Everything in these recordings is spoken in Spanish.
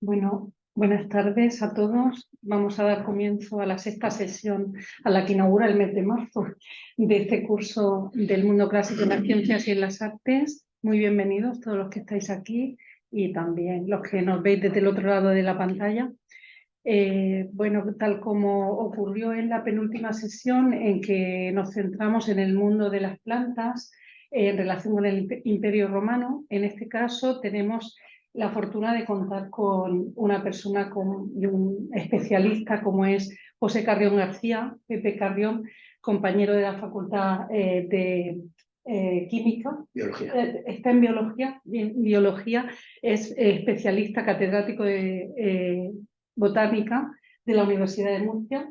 Bueno, buenas tardes a todos. Vamos a dar comienzo a la sexta sesión a la que inaugura el mes de marzo de este curso del mundo clásico en las ciencias y en las artes. Muy bienvenidos todos los que estáis aquí y también los que nos veis desde el otro lado de la pantalla. Bueno, tal como ocurrió en la penúltima sesión en que nos centramos en el mundo de las plantas en relación con el Imperio Romano, en este caso tenemos la fortuna de contar con una persona y un especialista como es José Carrión García, Pepe Carrión, compañero de la Facultad de Química. Biología. Está en biología, es especialista catedrático de botánica de la Universidad de Murcia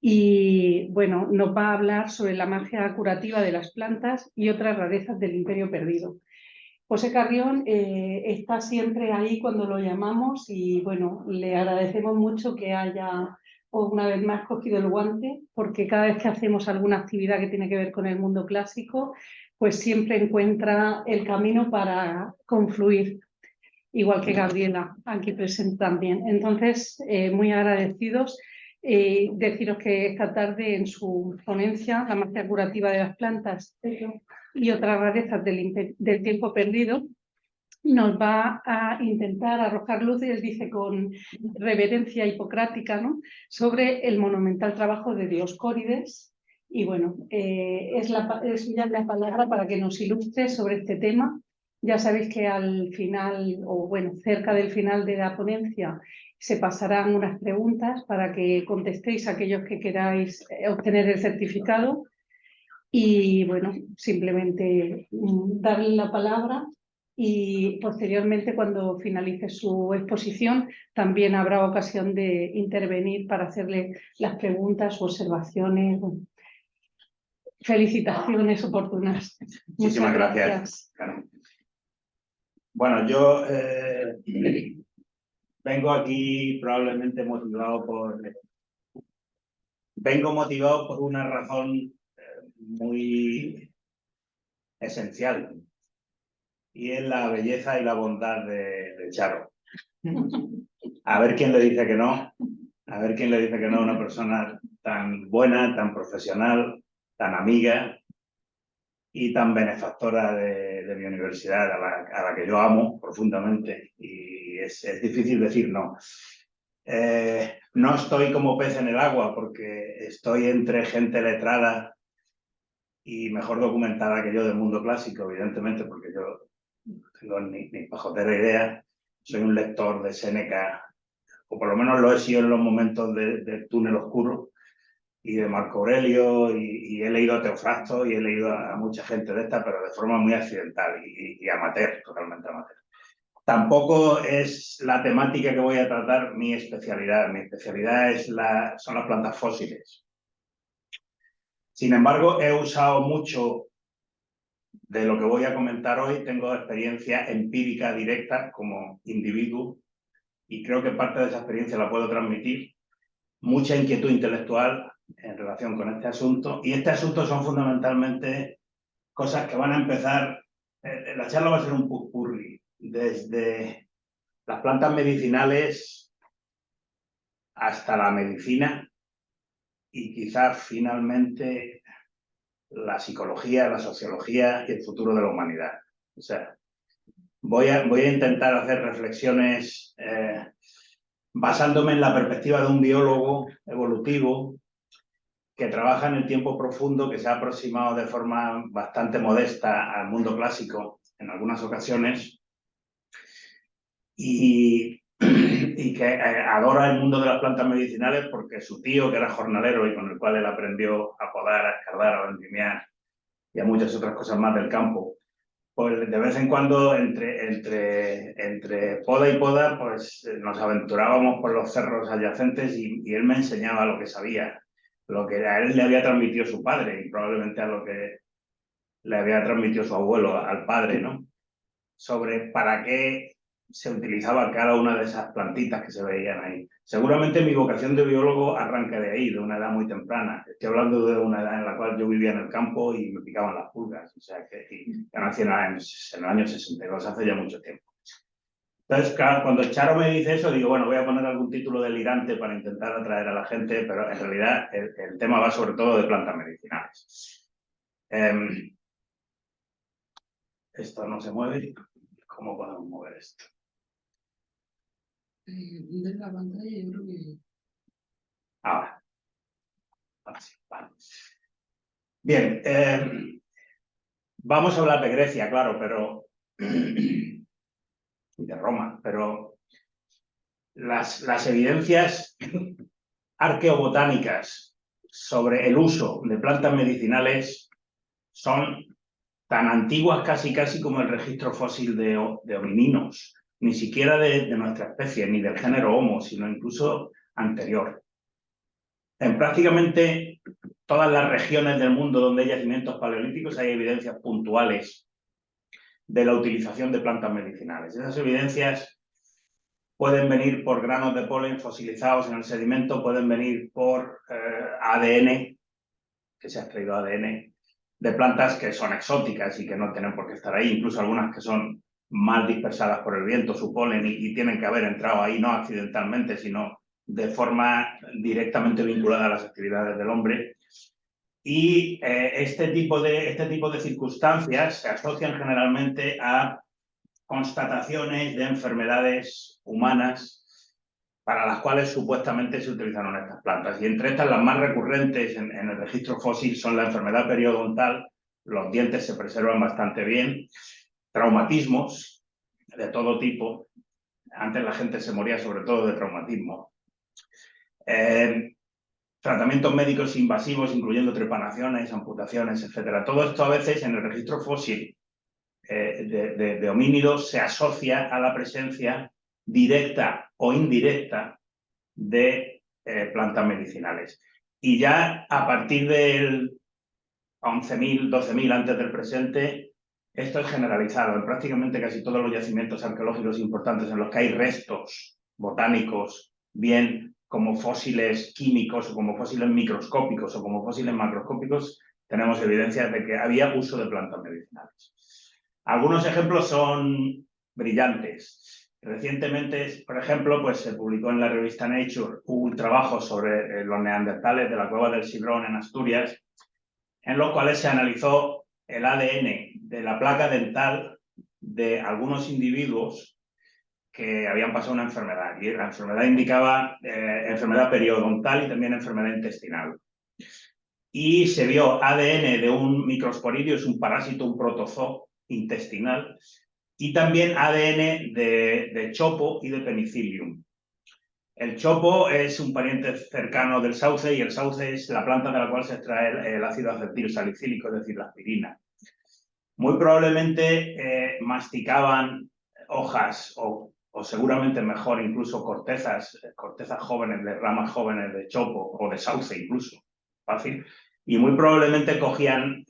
y bueno, nos va a hablar sobre la magia curativa de las plantas y otras rarezas del Imperio Perdido. José Carrión está siempre ahí cuando lo llamamos y bueno, le agradecemos mucho que haya una vez más cogido el guante, porque cada vez que hacemos alguna actividad que tiene que ver con el mundo clásico, pues siempre encuentra el camino para confluir, igual que Gabriela, aquí presente también. Entonces, muy agradecidos. Deciros que esta tarde en su ponencia, La magia curativa de las plantas y otras rarezas del tiempo perdido, nos va a intentar arrojar luz, él dice con reverencia hipocrática, ¿no?, sobre el monumental trabajo de Dioscórides. Y bueno, es ya la palabra para que nos ilustre sobre este tema. Ya sabéis que al final, o bueno, cerca del final de la ponencia, se pasarán unas preguntas para que contestéis a aquellos que queráis obtener el certificado. Y bueno, simplemente darle la palabra y posteriormente, cuando finalice su exposición, también habrá ocasión de intervenir para hacerle las preguntas o observaciones. Bueno, felicitaciones oportunas. Muchísimas gracias. Bueno, yo vengo aquí probablemente motivado por una razón muy esencial, y es la belleza y la bondad de Charo. A ver quién le dice que no, a ver quién le dice que no a una persona tan buena, tan profesional, tan amiga y tan benefactora de mi universidad, a la que yo amo profundamente, y es difícil decir no. No estoy como pez en el agua, porque estoy entre gente letrada y mejor documentada que yo del mundo clásico, evidentemente, porque yo no tengo ni pajotera idea. Soy un lector de Séneca, o por lo menos lo he sido en los momentos del túnel oscuro, y de Marco Aurelio, y he leído a Teofrasto y he leído a mucha gente de esta, pero de forma muy accidental y amateur, totalmente amateur. Tampoco es la temática que voy a tratar mi especialidad. Mi especialidad son las plantas fósiles. Sin embargo, he usado mucho de lo que voy a comentar hoy. Tengo experiencia empírica directa como individuo y creo que parte de esa experiencia la puedo transmitir. Mucha inquietud intelectual en relación con este asunto, y este asunto son fundamentalmente cosas que van a empezar. La charla va a ser un popurrí, desde las plantas medicinales hasta la medicina y quizás finalmente la psicología, la sociología y el futuro de la humanidad. O sea, voy a intentar hacer reflexiones basándome en la perspectiva de un biólogo evolutivo que trabaja en el tiempo profundo, que se ha aproximado de forma bastante modesta al mundo clásico en algunas ocasiones, y que adora el mundo de las plantas medicinales porque su tío, que era jornalero y con el cual él aprendió a podar, a escardar, a vendimiar y a muchas otras cosas más del campo, pues de vez en cuando entre poda y poda, pues nos aventurábamos por los cerros adyacentes y él me enseñaba lo que sabía, lo que a él le había transmitido su padre y probablemente a lo que le había transmitido su abuelo al padre, ¿no? Sobre para qué se utilizaba cada una de esas plantitas que se veían ahí. Seguramente mi vocación de biólogo arranca de ahí, de una edad muy temprana. Estoy hablando de una edad en la cual yo vivía en el campo y me picaban las pulgas. O sea, que yo nací en el año 62, hace ya mucho tiempo. Entonces, claro, cuando Charo me dice eso, digo, bueno, voy a poner algún título delirante para intentar atraer a la gente, pero en realidad el tema va sobre todo de plantas medicinales. Esto no se mueve. ¿Cómo podemos mover esto? De la pantalla, yo creo que... Ahora. Ahora sí, vale. Bien, vamos a hablar de Grecia, claro, pero... y de Roma, pero las evidencias arqueobotánicas sobre el uso de plantas medicinales son tan antiguas casi como el registro fósil de homininos, ni siquiera de nuestra especie, ni del género Homo, sino incluso anterior. En prácticamente todas las regiones del mundo donde hay yacimientos paleolíticos hay evidencias puntuales de la utilización de plantas medicinales. Esas evidencias pueden venir por granos de polen fosilizados en el sedimento, pueden venir por ADN, que se ha extraído ADN, de plantas que son exóticas y que no tienen por qué estar ahí, incluso algunas que son mal dispersadas por el viento, su polen, y tienen que haber entrado ahí no accidentalmente, sino de forma directamente vinculada a las actividades del hombre. Y este tipo de circunstancias se asocian generalmente a constataciones de enfermedades humanas para las cuales supuestamente se utilizaron estas plantas. Y entre estas, las más recurrentes en el registro fósil son la enfermedad periodontal, los dientes se preservan bastante bien, traumatismos de todo tipo, antes la gente se moría sobre todo de traumatismo, tratamientos médicos invasivos, incluyendo trepanaciones, amputaciones, etc. Todo esto a veces en el registro fósil de homínidos se asocia a la presencia directa o indirecta de plantas medicinales. Y ya a partir del 11.000, 12.000 antes del presente, esto es generalizado en prácticamente casi todos los yacimientos arqueológicos importantes en los que hay restos botánicos, bien como fósiles químicos o como fósiles microscópicos o como fósiles macroscópicos, tenemos evidencias de que había uso de plantas medicinales. Algunos ejemplos son brillantes. Recientemente, por ejemplo, pues se publicó en la revista Nature un trabajo sobre los neandertales de la cueva del Cibrón en Asturias, en los cuales se analizó el ADN de la placa dental de algunos individuos que habían pasado una enfermedad. Y la enfermedad indicaba enfermedad periodontal y también enfermedad intestinal. Y se vio ADN de un microsporidio, es un parásito, un protozoo intestinal, y también ADN de chopo y de penicillium. El chopo es un pariente cercano del sauce y el sauce es la planta de la cual se extrae el ácido acetilsalicílico, es decir, la aspirina. Muy probablemente masticaban hojas o seguramente mejor incluso cortezas jóvenes, de ramas jóvenes de chopo o de sauce incluso, fácil. Y muy probablemente cogían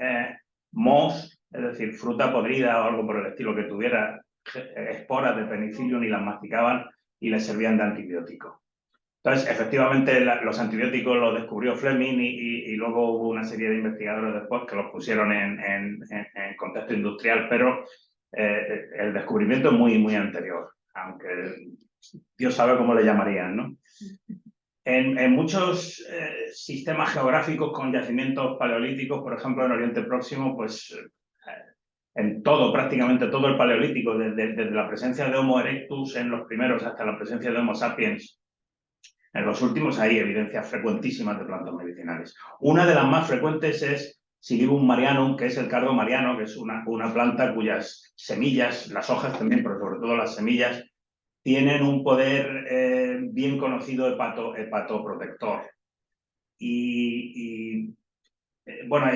moss, es decir, fruta podrida o algo por el estilo que tuviera esporas de penicillium y las masticaban y les servían de antibiótico. Entonces, efectivamente, los antibióticos los descubrió Fleming y luego hubo una serie de investigadores después que los pusieron en contexto industrial, pero el descubrimiento es muy anterior, aunque Dios sabe cómo le llamarían, ¿no? En muchos sistemas geográficos con yacimientos paleolíticos, por ejemplo, en Oriente Próximo, pues en prácticamente todo el paleolítico, desde la presencia de Homo erectus en los primeros hasta la presencia de Homo sapiens, en los últimos hay evidencias frecuentísimas de plantas medicinales. Una de las más frecuentes es Silybum marianum, que es el cardo mariano, que es una planta cuyas semillas, las hojas también, pero sobre todo las semillas, tienen un poder bien conocido hepatoprotector. Bueno,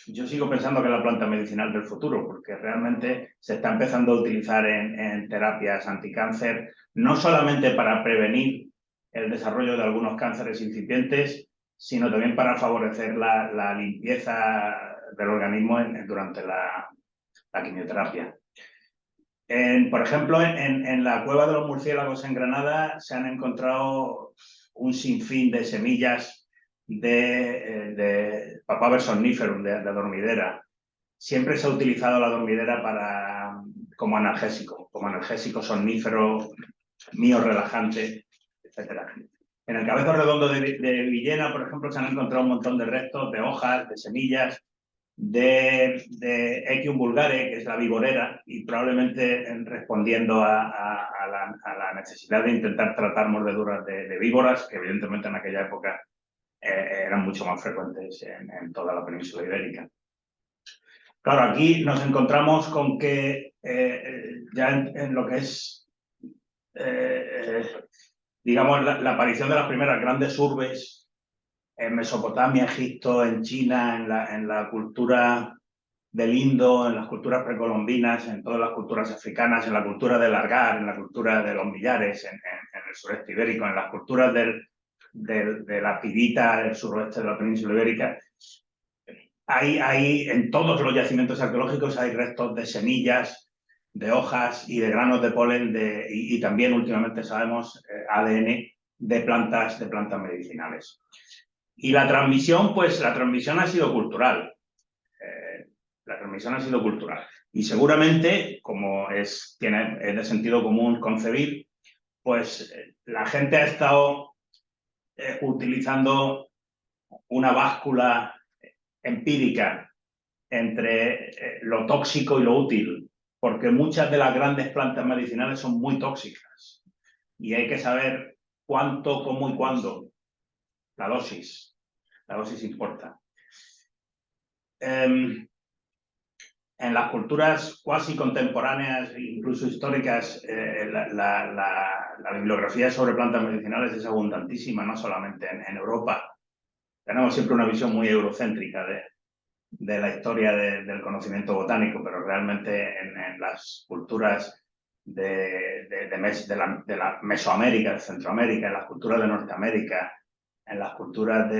yo sigo pensando que es la planta medicinal del futuro, porque realmente se está empezando a utilizar en terapias anticáncer, no solamente para prevenir el desarrollo de algunos cánceres incipientes, sino también para favorecer la limpieza del organismo durante la quimioterapia. Por ejemplo, en la cueva de los murciélagos en Granada se han encontrado un sinfín de semillas de Papaver somniferum, de dormidera. Siempre se ha utilizado la dormidera para como analgésico somnífero, relajante, etc. En el Cabezo Redondo de Villena, por ejemplo, se han encontrado un montón de restos de hojas, de semillas, de Echium vulgare, que es la viborera, y probablemente respondiendo a la necesidad de intentar tratar mordeduras de víboras, que evidentemente en aquella época eran mucho más frecuentes en toda la península ibérica. Claro, aquí nos encontramos con que ya en lo que es, digamos, la aparición de las primeras grandes urbes en Mesopotamia, Egipto, en China, en la cultura del Indo, en las culturas precolombinas, en todas las culturas africanas, en la cultura del Argar, en la cultura de los millares, en el sureste ibérico, en las culturas de la pirita del suroeste de la península ibérica. En todos los yacimientos arqueológicos hay restos de semillas, de hojas y de granos de polen y también últimamente sabemos ADN de plantas medicinales. Y la transmisión, pues la transmisión ha sido cultural. Y seguramente, como es de sentido común concebir, pues la gente ha estado utilizando una báscula empírica entre lo tóxico y lo útil, porque muchas de las grandes plantas medicinales son muy tóxicas y hay que saber cuánto, cómo y cuándo. La dosis importa. En las culturas cuasi contemporáneas, incluso históricas, la bibliografía sobre plantas medicinales es abundantísima, no solamente en Europa. Tenemos siempre una visión muy eurocéntrica de la historia del conocimiento botánico, pero realmente en las culturas de la Mesoamérica, de Centroamérica, en las culturas de Norteamérica, en las culturas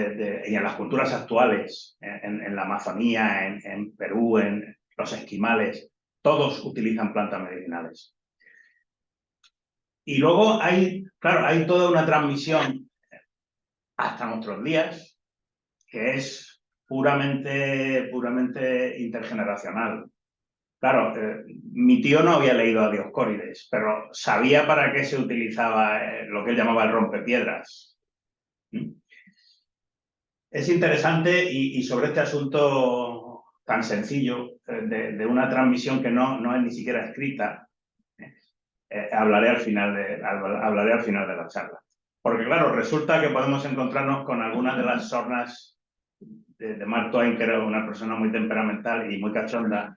y en las culturas actuales, en la Amazonía, en Perú, en los esquimales, todos utilizan plantas medicinales. Y luego hay toda una transmisión hasta nuestros días que es puramente intergeneracional. Claro, mi tío no había leído a Dioscórides, pero sabía para qué se utilizaba lo que él llamaba el rompepiedras. Es interesante y sobre este asunto tan sencillo de una transmisión que no es ni siquiera escrita, hablaré al final de la charla. Porque claro, resulta que podemos encontrarnos con algunas de las sornas de Mark Twain, que era una persona muy temperamental y muy cachonda,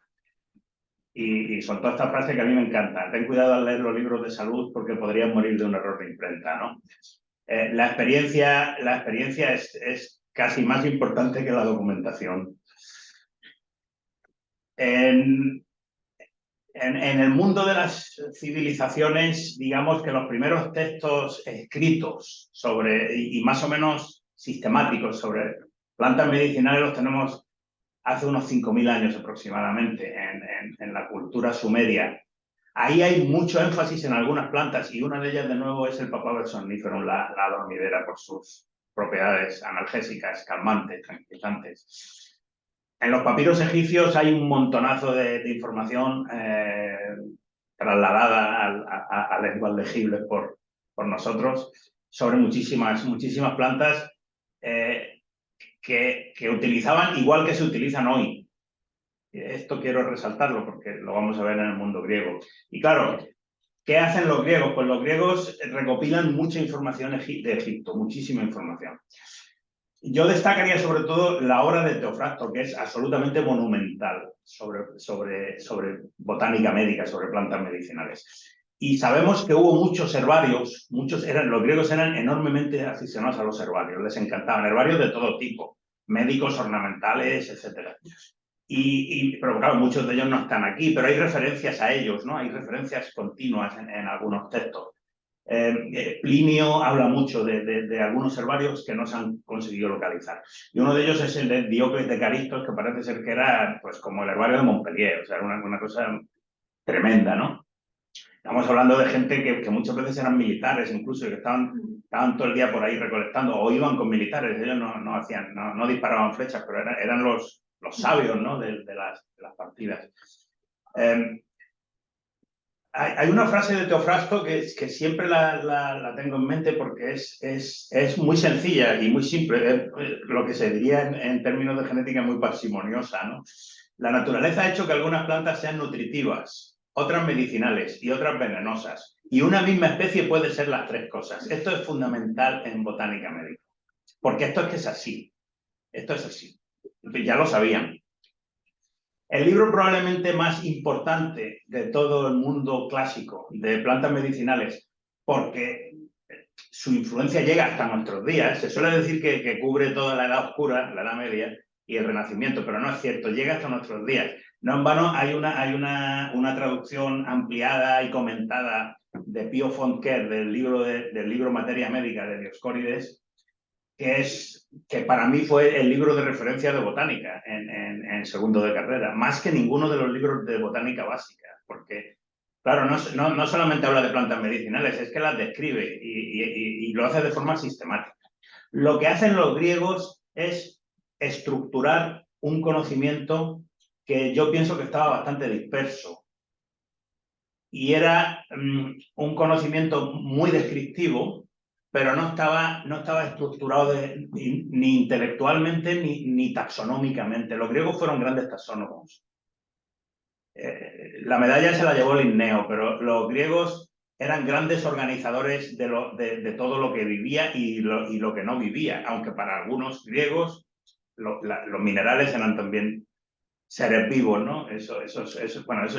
y soltó esta frase que a mí me encanta: ten cuidado al leer los libros de salud porque podrías morir de un error de imprenta, ¿no? La experiencia es casi más importante que la documentación. En el mundo de las civilizaciones, digamos que los primeros textos escritos y más o menos sistemáticos sobre plantas medicinales los tenemos hace unos 5.000 años aproximadamente en la cultura sumeria. Ahí hay mucho énfasis en algunas plantas y una de ellas de nuevo es el Papaver somniferum, la dormidera, por sus propiedades analgésicas, calmantes, tranquilizantes. En los papiros egipcios hay un montonazo de información trasladada a lenguas legibles por nosotros sobre muchísimas plantas que utilizaban igual que se utilizan hoy. Esto quiero resaltarlo porque lo vamos a ver en el mundo griego. Y claro, ¿qué hacen los griegos? Pues los griegos recopilan mucha información de Egipto, muchísima información. Yo destacaría sobre todo la obra de Teofrasto, que es absolutamente monumental sobre botánica médica, sobre plantas medicinales. Y sabemos que hubo muchos herbarios, los griegos eran enormemente aficionados a los herbarios, les encantaban herbarios de todo tipo, médicos, ornamentales, etc. Pero claro, muchos de ellos no están aquí, pero hay referencias a ellos, ¿no? Hay referencias continuas en algunos textos. Plinio habla mucho de algunos herbarios que no se han conseguido localizar. Y uno de ellos es el de Diocles de Caristos, que parece ser que era pues como el herbario de Montpellier, o sea, una cosa tremenda, ¿no? Estamos hablando de gente que muchas veces eran militares, incluso, que estaban todo el día por ahí recolectando, o iban con militares, ellos no disparaban flechas, pero eran los sabios, ¿no? de las partidas. Hay una frase de Teofrasto que siempre la tengo en mente porque es muy sencilla y muy simple, lo que se diría en términos de genética muy parsimoniosa, ¿no? La naturaleza ha hecho que algunas plantas sean nutritivas, otras medicinales y otras venenosas. Y una misma especie puede ser las tres cosas. Esto es fundamental en botánica médica, porque esto es que es así. Esto es así. Ya lo sabían. El libro probablemente más importante de todo el mundo clásico de plantas medicinales, porque su influencia llega hasta nuestros días. Se suele decir que cubre toda la Edad Oscura, la Edad Media y el Renacimiento, pero no es cierto, llega hasta nuestros días. No en vano hay una traducción ampliada y comentada de Pío Fontquer del libro Materia Médica de Dioscórides, que para mí fue el libro de referencia de botánica en segundo de carrera, más que ninguno de los libros de botánica básica, porque, claro, no solamente habla de plantas medicinales, es que las describe y lo hace de forma sistemática. Lo que hacen los griegos es estructurar un conocimiento que yo pienso que estaba bastante disperso y era un conocimiento muy descriptivo, pero no estaba estructurado ni intelectualmente ni taxonómicamente. Los griegos fueron grandes taxónomos. La medalla se la llevó Linneo, pero los griegos eran grandes organizadores de todo lo que vivía y lo que no vivía, aunque para algunos griegos los minerales eran también seres vivos, ¿no? Eso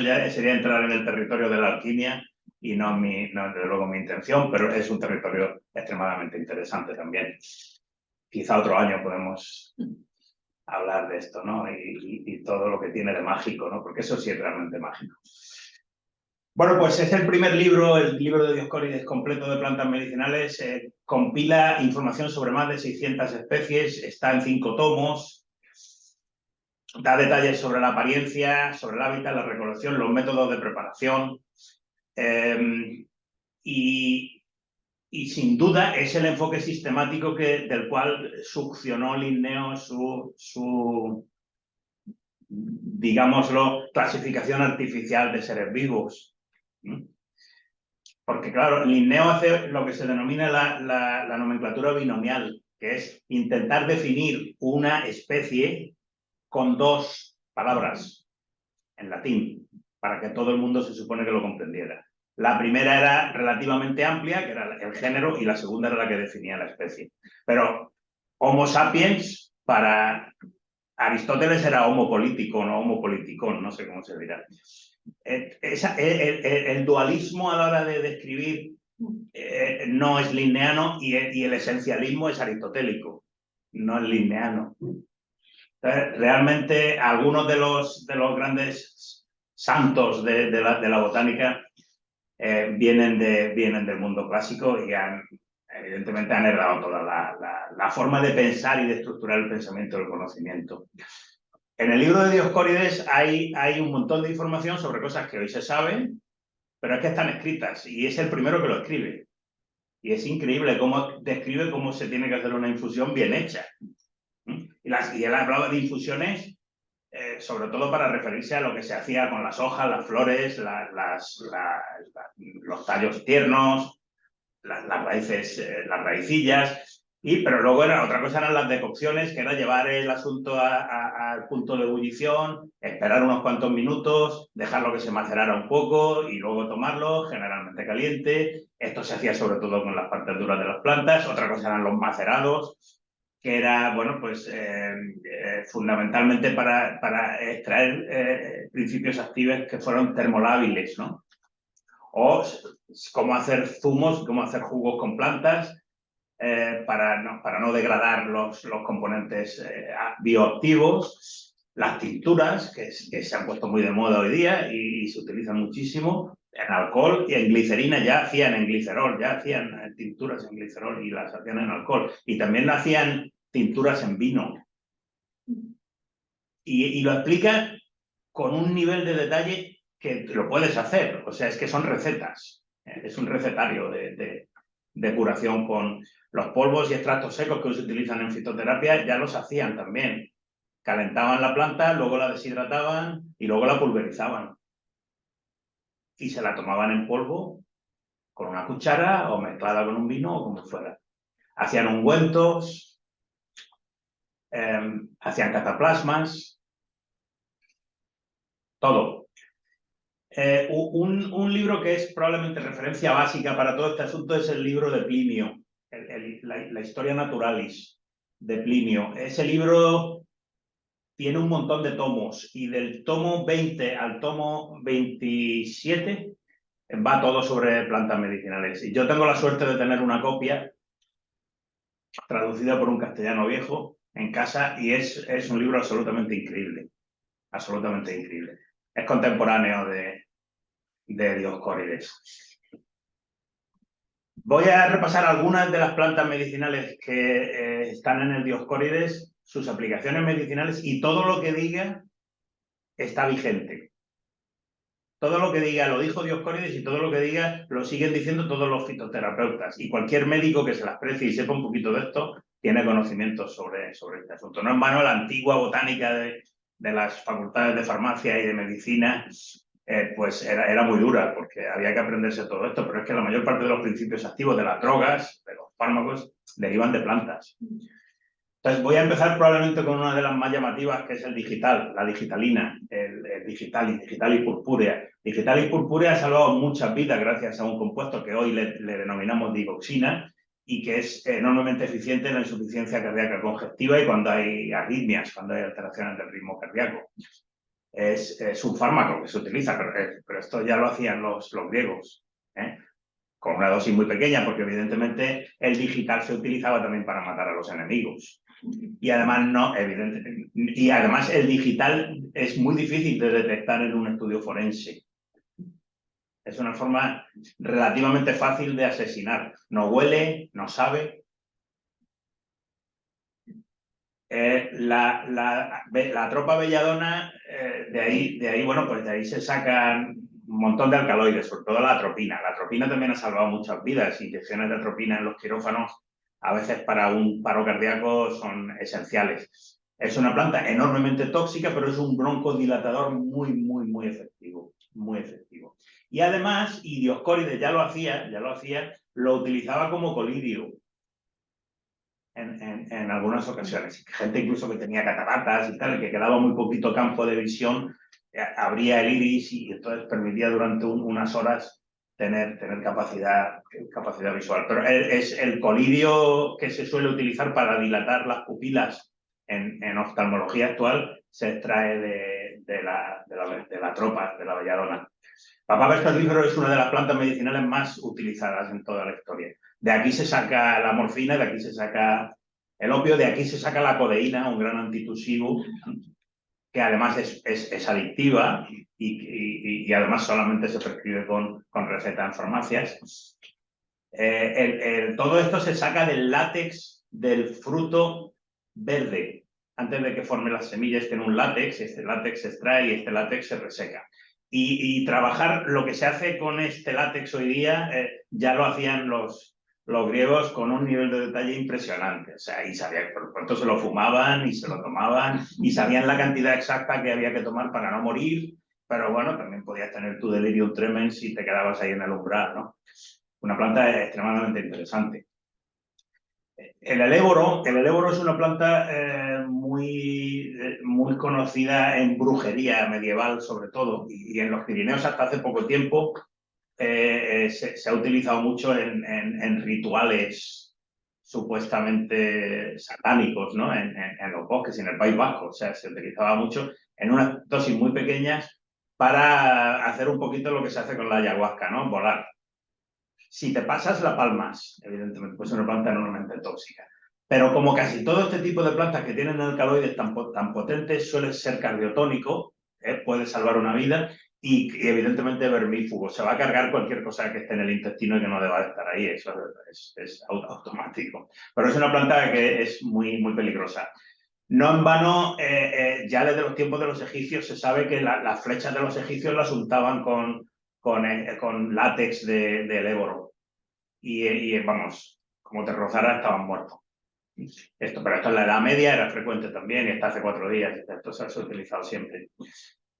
ya sería entrar en el territorio de la alquimia y no desde luego mi intención, pero es un territorio extremadamente interesante también. Quizá otro año podemos hablar de esto, ¿no? Y todo lo que tiene de mágico, ¿no? Porque eso sí es realmente mágico. Bueno, pues es el primer libro, el libro de Dioscórides completo de plantas medicinales. Compila información sobre más de 600 especies, está en 5 tomos. Da detalles sobre la apariencia, sobre el hábitat, la recolección, los métodos de preparación. Y sin duda es el enfoque sistemático del cual succionó Linneo su, digámoslo, clasificación artificial de seres vivos. Porque, claro, Linneo hace lo que se denomina la nomenclatura binomial, que es intentar definir una especie con 2 palabras en latín, para que todo el mundo se supone que lo comprendiera. La primera era relativamente amplia, que era el género, y la segunda era la que definía la especie. Pero Homo sapiens, para Aristóteles era homo político, no homo politicón, no sé cómo se dirá. El dualismo a la hora de describir no es linneano y el esencialismo es aristotélico, no es linneano. Realmente algunos de los grandes santos de la botánica vienen del mundo clásico y evidentemente han heredado toda la forma de pensar y de estructurar el pensamiento del conocimiento. En el libro de Dioscórides hay un montón de información sobre cosas que hoy se saben, pero es que están escritas y es el primero que lo escribe. Y es increíble cómo describe cómo se tiene que hacer una infusión bien hecha. Y él hablaba de infusiones, sobre todo para referirse a lo que se hacía con las hojas, las flores, los tallos tiernos, las raíces, las raicillas. Pero luego otra cosa eran las decocciones, que era llevar el asunto al punto de ebullición, esperar unos cuantos minutos, dejarlo que se macerara un poco y luego tomarlo, generalmente caliente. Esto se hacía sobre todo con las partes duras de las plantas. Otra cosa eran los macerados, que era, bueno, pues fundamentalmente para extraer principios activos que fueron termolábiles, ¿no? O cómo hacer zumos, cómo hacer jugos con plantas para no degradar los componentes bioactivos, las tinturas, que se han puesto muy de moda hoy día y se utilizan muchísimo, en alcohol y en glicerina, ya hacían en glicerol, ya hacían tinturas en glicerol y las hacían en alcohol. Y también hacían tinturas en vino. Y lo explica con un nivel de detalle que lo puedes hacer. O sea, es que son recetas. Es un recetario de curación con los polvos y extractos secos que hoy se utilizan en fitoterapia, ya los hacían también. Calentaban la planta, luego la deshidrataban y luego la pulverizaban. y se la tomaban en polvo con una cuchara o mezclada con un vino o como fuera. Hacían ungüentos, hacían cataplasmas, todo. Un libro que es probablemente referencia básica para todo este asunto es el libro de Plinio, la Historia Naturalis de Plinio. Ese libro tiene un montón de tomos y del tomo 20 al tomo 27 va todo sobre plantas medicinales. Y yo tengo la suerte de tener una copia traducida por un castellano viejo en casa y es un libro absolutamente increíble. Absolutamente increíble. Es contemporáneo de Dioscórides. Voy a repasar algunas de las plantas medicinales que están en el Dioscórides, sus aplicaciones medicinales y todo lo que diga está vigente. Todo lo que diga lo dijo Dioscórides y todo lo que diga lo siguen diciendo todos los fitoterapeutas. Y cualquier médico que se las precie y sepa un poquito de esto tiene conocimientos sobre este asunto. No en vano la antigua botánica de las facultades de farmacia y de medicina pues era muy dura porque había que aprenderse todo esto, pero es que la mayor parte de los principios activos de las drogas, de los fármacos, derivan de plantas. Entonces voy a empezar probablemente con una de las más llamativas, que es el digital, la digitalina, el digitalis purpurea. Digitalis purpurea ha salvado muchas vidas gracias a un compuesto que hoy le denominamos digoxina y que es enormemente eficiente en la insuficiencia cardíaca congestiva y cuando hay arritmias, cuando hay alteraciones del ritmo cardíaco. Es un fármaco que se utiliza, pero esto ya lo hacían los griegos, con una dosis muy pequeña, porque evidentemente el digital se utilizaba también para matar a los enemigos. Y además, el digital es muy difícil de detectar en un estudio forense. Es una forma relativamente fácil de asesinar. No huele, no sabe. La tropa belladona, de ahí, bueno, pues de ahí se sacan un montón de alcaloides, sobre todo la atropina. La atropina también ha salvado muchas vidas. Inyecciones de atropina en los quirófanos, a veces para un paro cardíaco, son esenciales. Es una planta enormemente tóxica, pero es un broncodilatador muy, muy, muy efectivo. Muy efectivo. Y además, y Dioscórides ya lo hacía, lo utilizaba como colirio. En algunas ocasiones. Gente incluso que tenía cataratas y tal, que quedaba muy poquito campo de visión, abría el iris y entonces permitía durante unas horas tener capacidad visual. Pero es el colirio que se suele utilizar para dilatar las pupilas en oftalmología actual, se extrae de la tropa, de la belladona. Papavers pestífero es una de las plantas medicinales más utilizadas en toda la historia. De aquí se saca la morfina, de aquí se saca el opio, de aquí se saca la codeína, un gran antitusivo, que además es adictiva y además solamente se prescribe con receta en farmacias. Todo esto se saca del látex del fruto verde. Antes de que forme las semillas tiene un látex, este látex se extrae y este látex se reseca. Y trabajar lo que se hace con este látex hoy día ya lo hacían los griegos con un nivel de detalle impresionante. O sea, y sabían, por tanto se lo fumaban y se lo tomaban y sabían la cantidad exacta que había que tomar para no morir, pero bueno, también podías tener tu delirium tremens si te quedabas ahí en el umbral, ¿no? Una planta extremadamente interesante. El eléboro es una planta muy conocida en brujería medieval, sobre todo, y en los Pirineos hasta hace poco tiempo se ha utilizado mucho en rituales supuestamente satánicos, ¿no? En los bosques, en el País Vasco. O sea, se utilizaba mucho en unas dosis muy pequeñas para hacer un poquito lo que se hace con la ayahuasca, ¿no? Volar. Si te pasas, la palmas, evidentemente, pues es una planta enormemente tóxica. Pero como casi todo este tipo de plantas que tienen alcaloides tan potentes, suele ser cardiotónico, puede salvar una vida y evidentemente vermífugo. Se va a cargar cualquier cosa que esté en el intestino y que no deba de estar ahí, eso es automático. Pero es una planta que es muy, muy peligrosa. No en vano, ya desde los tiempos de los egipcios se sabe que las flechas de los egipcios las untaban con látex del éboro. Y vamos, como te rozara, estaban muertos. Pero esto en la Edad Media era frecuente también y hasta hace 4 días. Esto se ha utilizado siempre.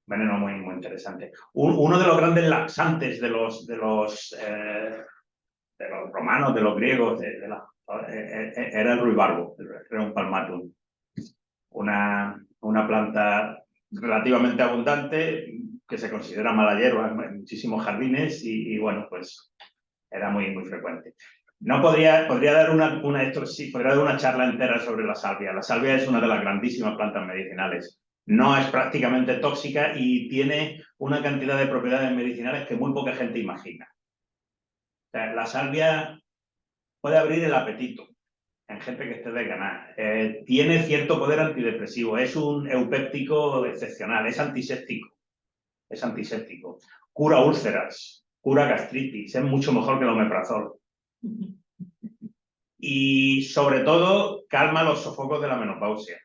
veneno muy, muy interesante. Uno de los grandes laxantes de los romanos, de los griegos, era el ruibarbo, el Rerum palmatum. Una planta relativamente abundante que se considera mala hierba en muchísimos jardines y bueno, pues era muy, muy frecuente. No podría dar podría dar una charla entera sobre la salvia. La salvia es una de las grandísimas plantas medicinales. No es prácticamente tóxica y tiene una cantidad de propiedades medicinales que muy poca gente imagina. O sea, la salvia puede abrir el apetito en gente que esté desganada. Tiene cierto poder antidepresivo, es un eupéptico excepcional, es antiséptico. Cura úlceras, cura gastritis, es mucho mejor que el omeprazol. Y sobre todo calma los sofocos de la menopausia.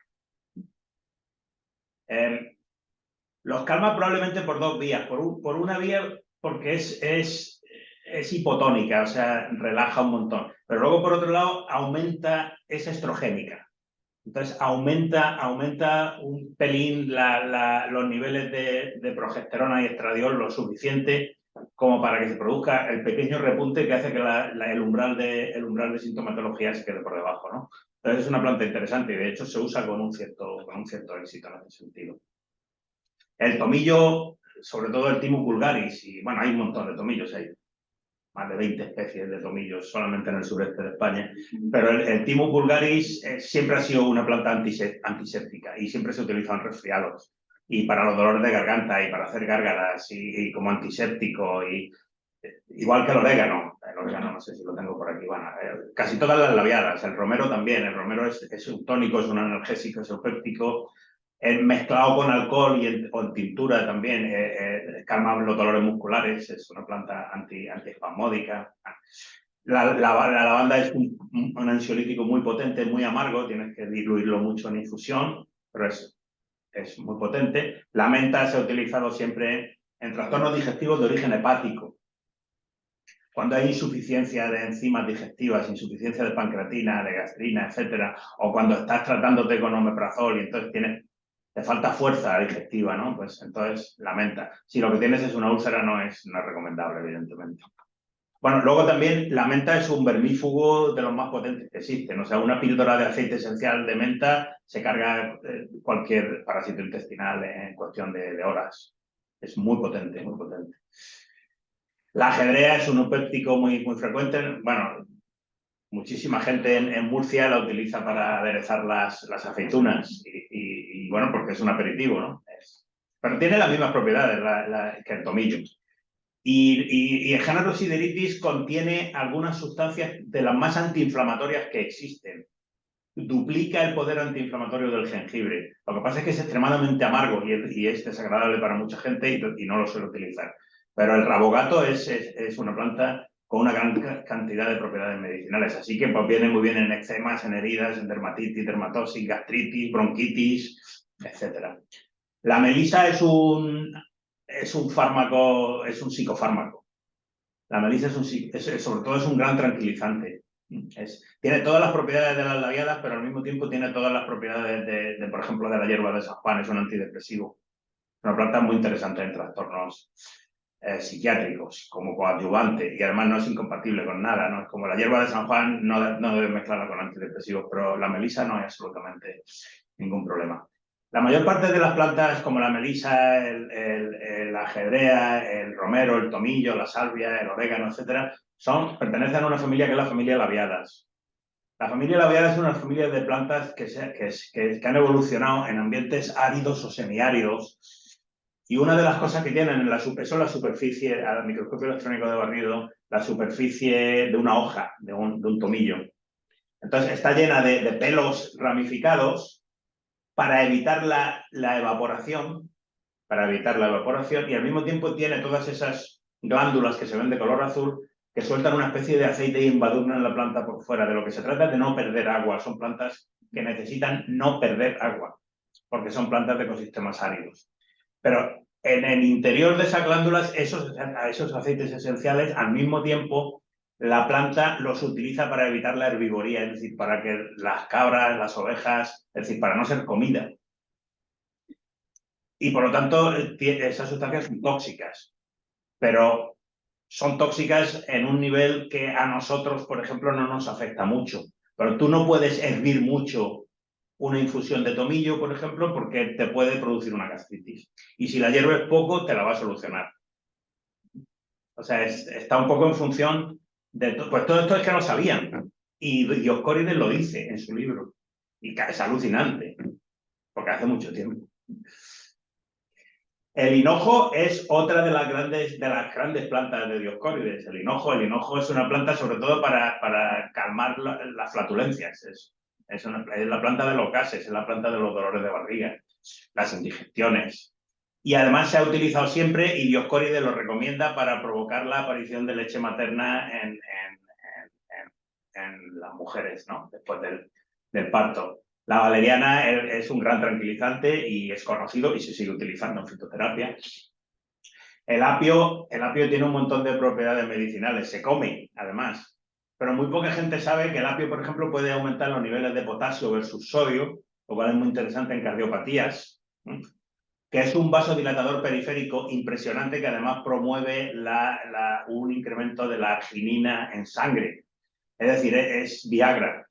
Los calma probablemente por dos vías. Por una vía porque es hipotónica, o sea, relaja un montón. Pero luego, por otro lado, es estrogénica. Entonces, aumenta un pelín los niveles de progesterona y estradiol lo suficiente como para que se produzca el pequeño repunte que hace que el umbral de sintomatología se quede por debajo, ¿no? Entonces, es una planta interesante y, de hecho, se usa con un cierto éxito en ese sentido. El tomillo, sobre todo el Timo vulgaris, y bueno, hay un montón de tomillos, hay más de 20 especies de tomillos solamente en el sureste de España, pero el Timo vulgaris siempre ha sido una planta antiséptica y siempre se utiliza en resfriados y para los dolores de garganta y para hacer gárgaras y como antiséptico y igual que el orégano no sé si lo tengo por aquí, bueno, casi todas las labiadas, el romero también, el romero es un tónico, es un analgésico, es eupéptico, mezclado con alcohol o en tintura también, calma los dolores musculares, es una planta antiespasmódica. La lavanda es un ansiolítico muy potente, muy amargo, tienes que diluirlo mucho en infusión, pero es muy potente. La menta se ha utilizado siempre en trastornos digestivos de origen hepático. Cuando hay insuficiencia de enzimas digestivas, insuficiencia de pancreatina, de gastrina, etcétera, o cuando estás tratándote con omeprazol y entonces te falta fuerza digestiva, ¿no? Pues entonces la menta. Si lo que tienes es una úlcera, no es recomendable, evidentemente. Bueno, luego también la menta es un vermífugo de los más potentes que existen. O sea, una píldora de aceite esencial de menta se carga cualquier parásito intestinal en cuestión de horas. Es muy potente, muy potente. La ajedrea es un eupéptico muy, muy frecuente. Bueno, muchísima gente en Murcia la utiliza para aderezar las aceitunas y bueno, porque es un aperitivo, ¿no? Pero tiene las mismas propiedades que el tomillo. Y el género Sideritis contiene algunas sustancias de las más antiinflamatorias que existen. Duplica el poder antiinflamatorio del jengibre. Lo que pasa es que es extremadamente amargo y es desagradable para mucha gente y no lo suele utilizar. Pero el rabogato es una planta con una gran cantidad de propiedades medicinales. Así que pues, viene muy bien en eczemas, en heridas, en dermatitis, dermatosis, gastritis, bronquitis, etc. La melisa es un fármaco, es un psicofármaco. La melisa sobre todo es un gran tranquilizante. Tiene todas las propiedades de las labiadas, pero al mismo tiempo tiene todas las propiedades por ejemplo, de la hierba de San Juan, es un antidepresivo. Una planta muy interesante en trastornos psiquiátricos, como coadyuvante, y además no es incompatible con nada, ¿no? Como la hierba de San Juan no debe mezclarla con antidepresivos, pero la melisa no hay absolutamente ningún problema. La mayor parte de las plantas, como la melisa, la ajedrea, el romero, el tomillo, la salvia, el orégano, etcétera, pertenecen a una familia que es la familia labiadas. La familia labiadas es una familia de plantas que han evolucionado en ambientes áridos o semiáridos. Y una de las cosas que tienen son la superficie, al microscopio electrónico de barrido, la superficie de una hoja, de un tomillo. Entonces está llena de pelos ramificados para evitar la evaporación, y al mismo tiempo tiene todas esas glándulas que se ven de color azul que sueltan una especie de aceite y embadurnan la planta por fuera. De lo que se trata es de no perder agua. Son plantas que necesitan no perder agua, porque son plantas de ecosistemas áridos. Pero en el interior de esas glándulas, esos aceites esenciales, al mismo tiempo, la planta los utiliza para evitar la herbivoría, es decir, para que las cabras, las ovejas, es decir, para no ser comida. y por lo tanto esas sustancias son tóxicas, pero son tóxicas en un nivel que a nosotros, por ejemplo, no nos afecta mucho. Pero tú no puedes hervir mucho una infusión de tomillo, por ejemplo, porque te puede producir una gastritis. Y si la hierves poco, te la va a solucionar. O sea, está un poco en función de... Pues todo esto es que no sabían. Y Dioscórides lo dice en su libro. Y es alucinante, porque hace mucho tiempo. El hinojo es otra de las grandes plantas de Dioscórides. El hinojo es una planta sobre todo para calmar las flatulencias. Es la planta de los gases, es la planta de los dolores de barriga, las indigestiones. Y además se ha utilizado siempre y Dioscórides lo recomienda para provocar la aparición de leche materna en las mujeres, ¿no? Después del parto. La valeriana es un gran tranquilizante y es conocido y se sigue utilizando en fitoterapia. El apio tiene un montón de propiedades medicinales, se come además, pero muy poca gente sabe que el apio, por ejemplo, puede aumentar los niveles de potasio versus sodio, lo cual es muy interesante en cardiopatías, que es un vasodilatador periférico impresionante que además promueve un incremento de la arginina en sangre. Es decir, es Viagra.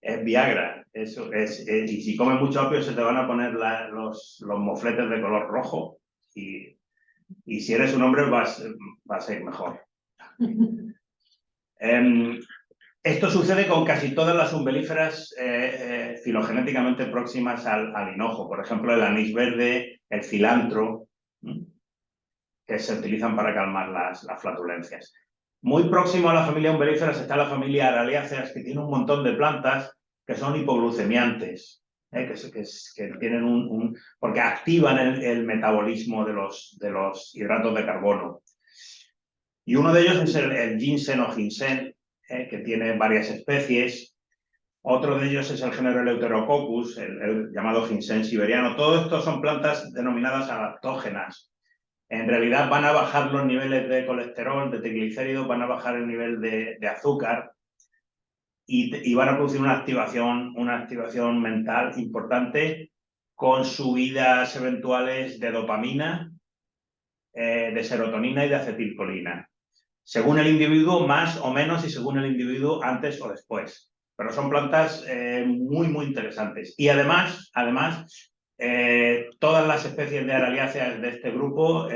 Es Viagra. Y si comes mucho apio se te van a poner los mofletes de color rojo y si eres un hombre vas a ir mejor. Esto sucede con casi todas las umbelíferas filogenéticamente próximas al hinojo. Por ejemplo, el anís verde, el cilantro, que se utilizan para calmar las flatulencias. Muy próximo a la familia umbelíferas está la familia Araliáceas, que tiene un montón de plantas que son hipoglucemiantes, que tienen porque activan el metabolismo de los hidratos de carbono. Y uno de ellos es el ginseng o ginseng, que tiene varias especies. Otro de ellos es el género Eleuterococcus, el llamado ginseng siberiano. Todo esto son plantas denominadas adaptógenas. En realidad van a bajar los niveles de colesterol, de triglicéridos, van a bajar el nivel de azúcar y van a producir una activación mental importante con subidas eventuales de dopamina, de serotonina y de acetilcolina. Según el individuo, más o menos, y según el individuo, antes o después. Pero son plantas muy, muy interesantes. Y además todas las especies de Araliáceas de este grupo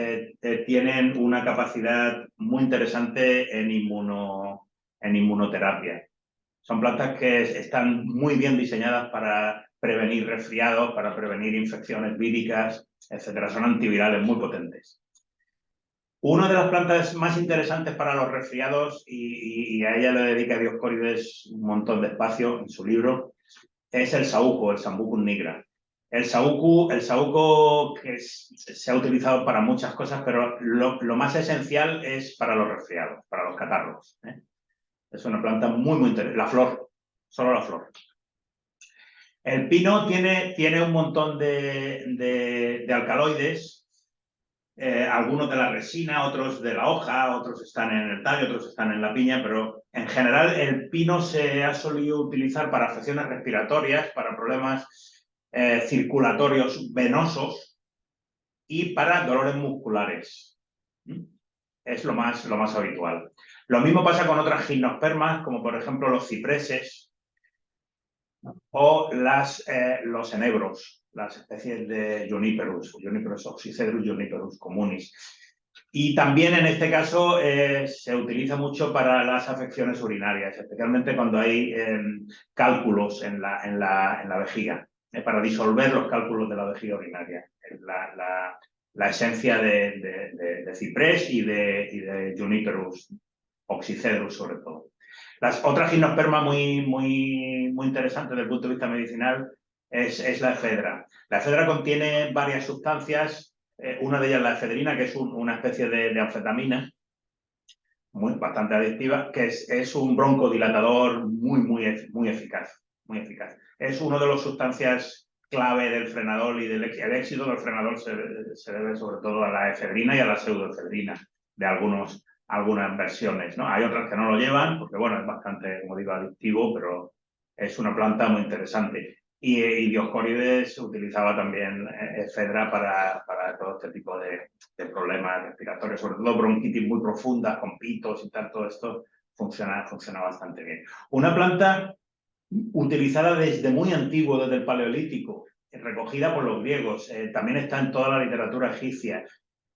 tienen una capacidad muy interesante en inmunoterapia. Son plantas que están muy bien diseñadas para prevenir resfriados, para prevenir infecciones víricas, etc. Son antivirales muy potentes. Una de las plantas más interesantes para los resfriados, y a ella le dedica Dioscórides un montón de espacio en su libro, es el saúco, el Sambucus nigra. El saúco que se ha utilizado para muchas cosas, pero lo más esencial es para los resfriados, para los catarros. Es una planta muy, muy interesante. La flor, solo la flor. El pino tiene un montón de alcaloides, algunos de la resina, otros de la hoja, otros están en el tallo, otros están en la piña, pero en general el pino se ha solido utilizar para afecciones respiratorias, para problemas circulatorios venosos y para dolores musculares. Es lo más habitual. Lo mismo pasa con otras gimnospermas, como por ejemplo los cipreses o los enebros, las especies de Juniperus oxycedrus, Juniperus communis. Y también en este caso se utiliza mucho para las afecciones urinarias, especialmente cuando hay cálculos en la vejiga, para disolver los cálculos de la vejiga urinaria. La esencia de ciprés y de Juniperus oxycedrus sobre todo. Las otras gimnospermas muy interesantes desde el punto de vista medicinal es la efedra. La efedra contiene varias sustancias, una de ellas la efedrina, que es una especie de anfetamina bastante adictiva, que es un broncodilatador muy eficaz. Es una de las sustancias clave del frenadol y el éxito del frenadol se debe sobre todo a la efedrina y a la pseudoefedrina de algunas versiones, ¿no? Hay otras que no lo llevan, porque bueno, es bastante, como digo, adictivo, pero es una planta muy interesante. Y Dioscórides utilizaba también efedra para todo este tipo de problemas respiratorios, sobre todo bronquitis muy profundas, con pitos y tal, todo esto funciona bastante bien. Una planta utilizada desde muy antiguo, desde el Paleolítico, recogida por los griegos, también está en toda la literatura egipcia,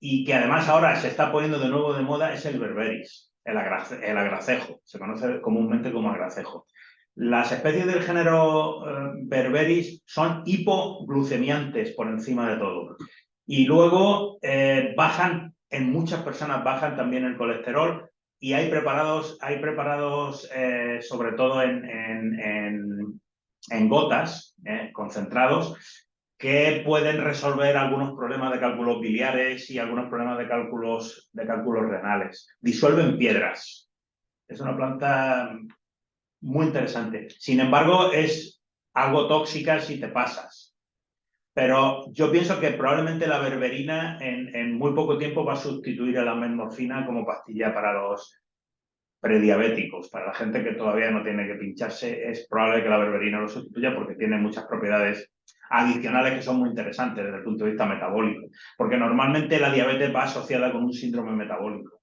y que además ahora se está poniendo de nuevo de moda, es el berberis, el agracejo, se conoce comúnmente como agracejo. Las especies del género berberis son hipoglucemiantes por encima de todo. Y luego bajan, en muchas personas bajan también el colesterol, y hay preparados sobre todo en gotas, concentrados, que pueden resolver algunos problemas de cálculos biliares y algunos problemas de cálculos renales. Disuelven piedras. Es una planta muy interesante. Sin embargo, es algo tóxica si te pasas. Pero yo pienso que probablemente la berberina en muy poco tiempo va a sustituir a la metmorfina como pastilla para los prediabéticos. Para la gente que todavía no tiene que pincharse, es probable que la berberina lo sustituya porque tiene muchas propiedades adicionales que son muy interesantes desde el punto de vista metabólico. Porque normalmente la diabetes va asociada con un síndrome metabólico.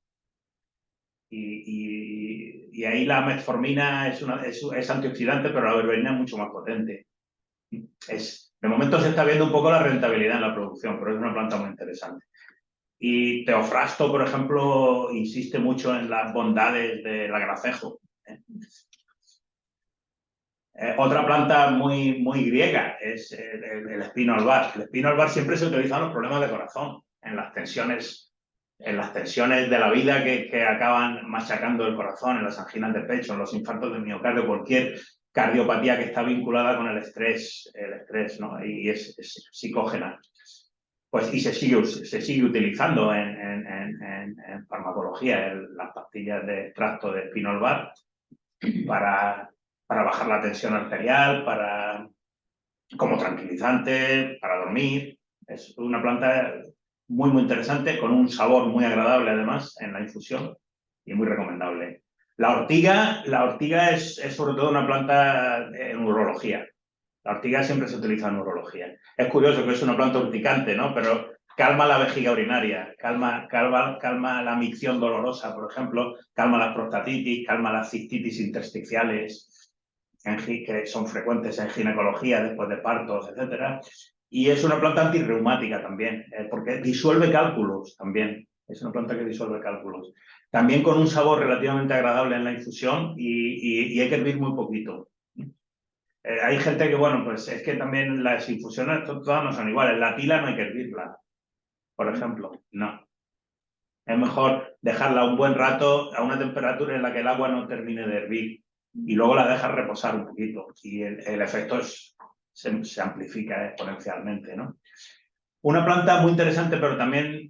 Y ahí la metformina es antioxidante, pero la berberina es mucho más potente. De momento se está viendo un poco la rentabilidad en la producción, pero es una planta muy interesante. Y Teofrasto, por ejemplo, insiste mucho en las bondades del agracejo. Otra planta muy griega es el espino albar. El espino albar siempre se utiliza en los problemas de corazón, en las tensiones de la vida que acaban machacando el corazón, en las anginas de pecho, en los infartos de miocardio, cualquier cardiopatía que está vinculada con el estrés, ¿no? Y es psicógena. Pues, y se sigue utilizando en farmacología, las pastillas de extracto de espino albar para bajar la tensión arterial, como tranquilizante, para dormir. Es una planta muy interesante, con un sabor muy agradable además en la infusión y muy recomendable. La ortiga es sobre todo una planta en urología. La ortiga siempre se utiliza en urología. Es curioso que es una planta urticante, ¿no? Pero calma la vejiga urinaria, calma la micción dolorosa, por ejemplo, calma las prostatitis, calma las cistitis intersticiales, que son frecuentes en ginecología después de partos, etc. Y es una planta antirreumática también, porque disuelve cálculos también. Es una planta que disuelve cálculos. También con un sabor relativamente agradable en la infusión y hay que hervir muy poquito. Hay gente que, bueno, pues es que también las infusiones todas no son iguales. La tila no hay que hervirla, por ejemplo. No. Es mejor dejarla un buen rato a una temperatura en la que el agua no termine de hervir y luego la dejas reposar un poquito y el efecto se amplifica exponencialmente, ¿no? Una planta muy interesante pero también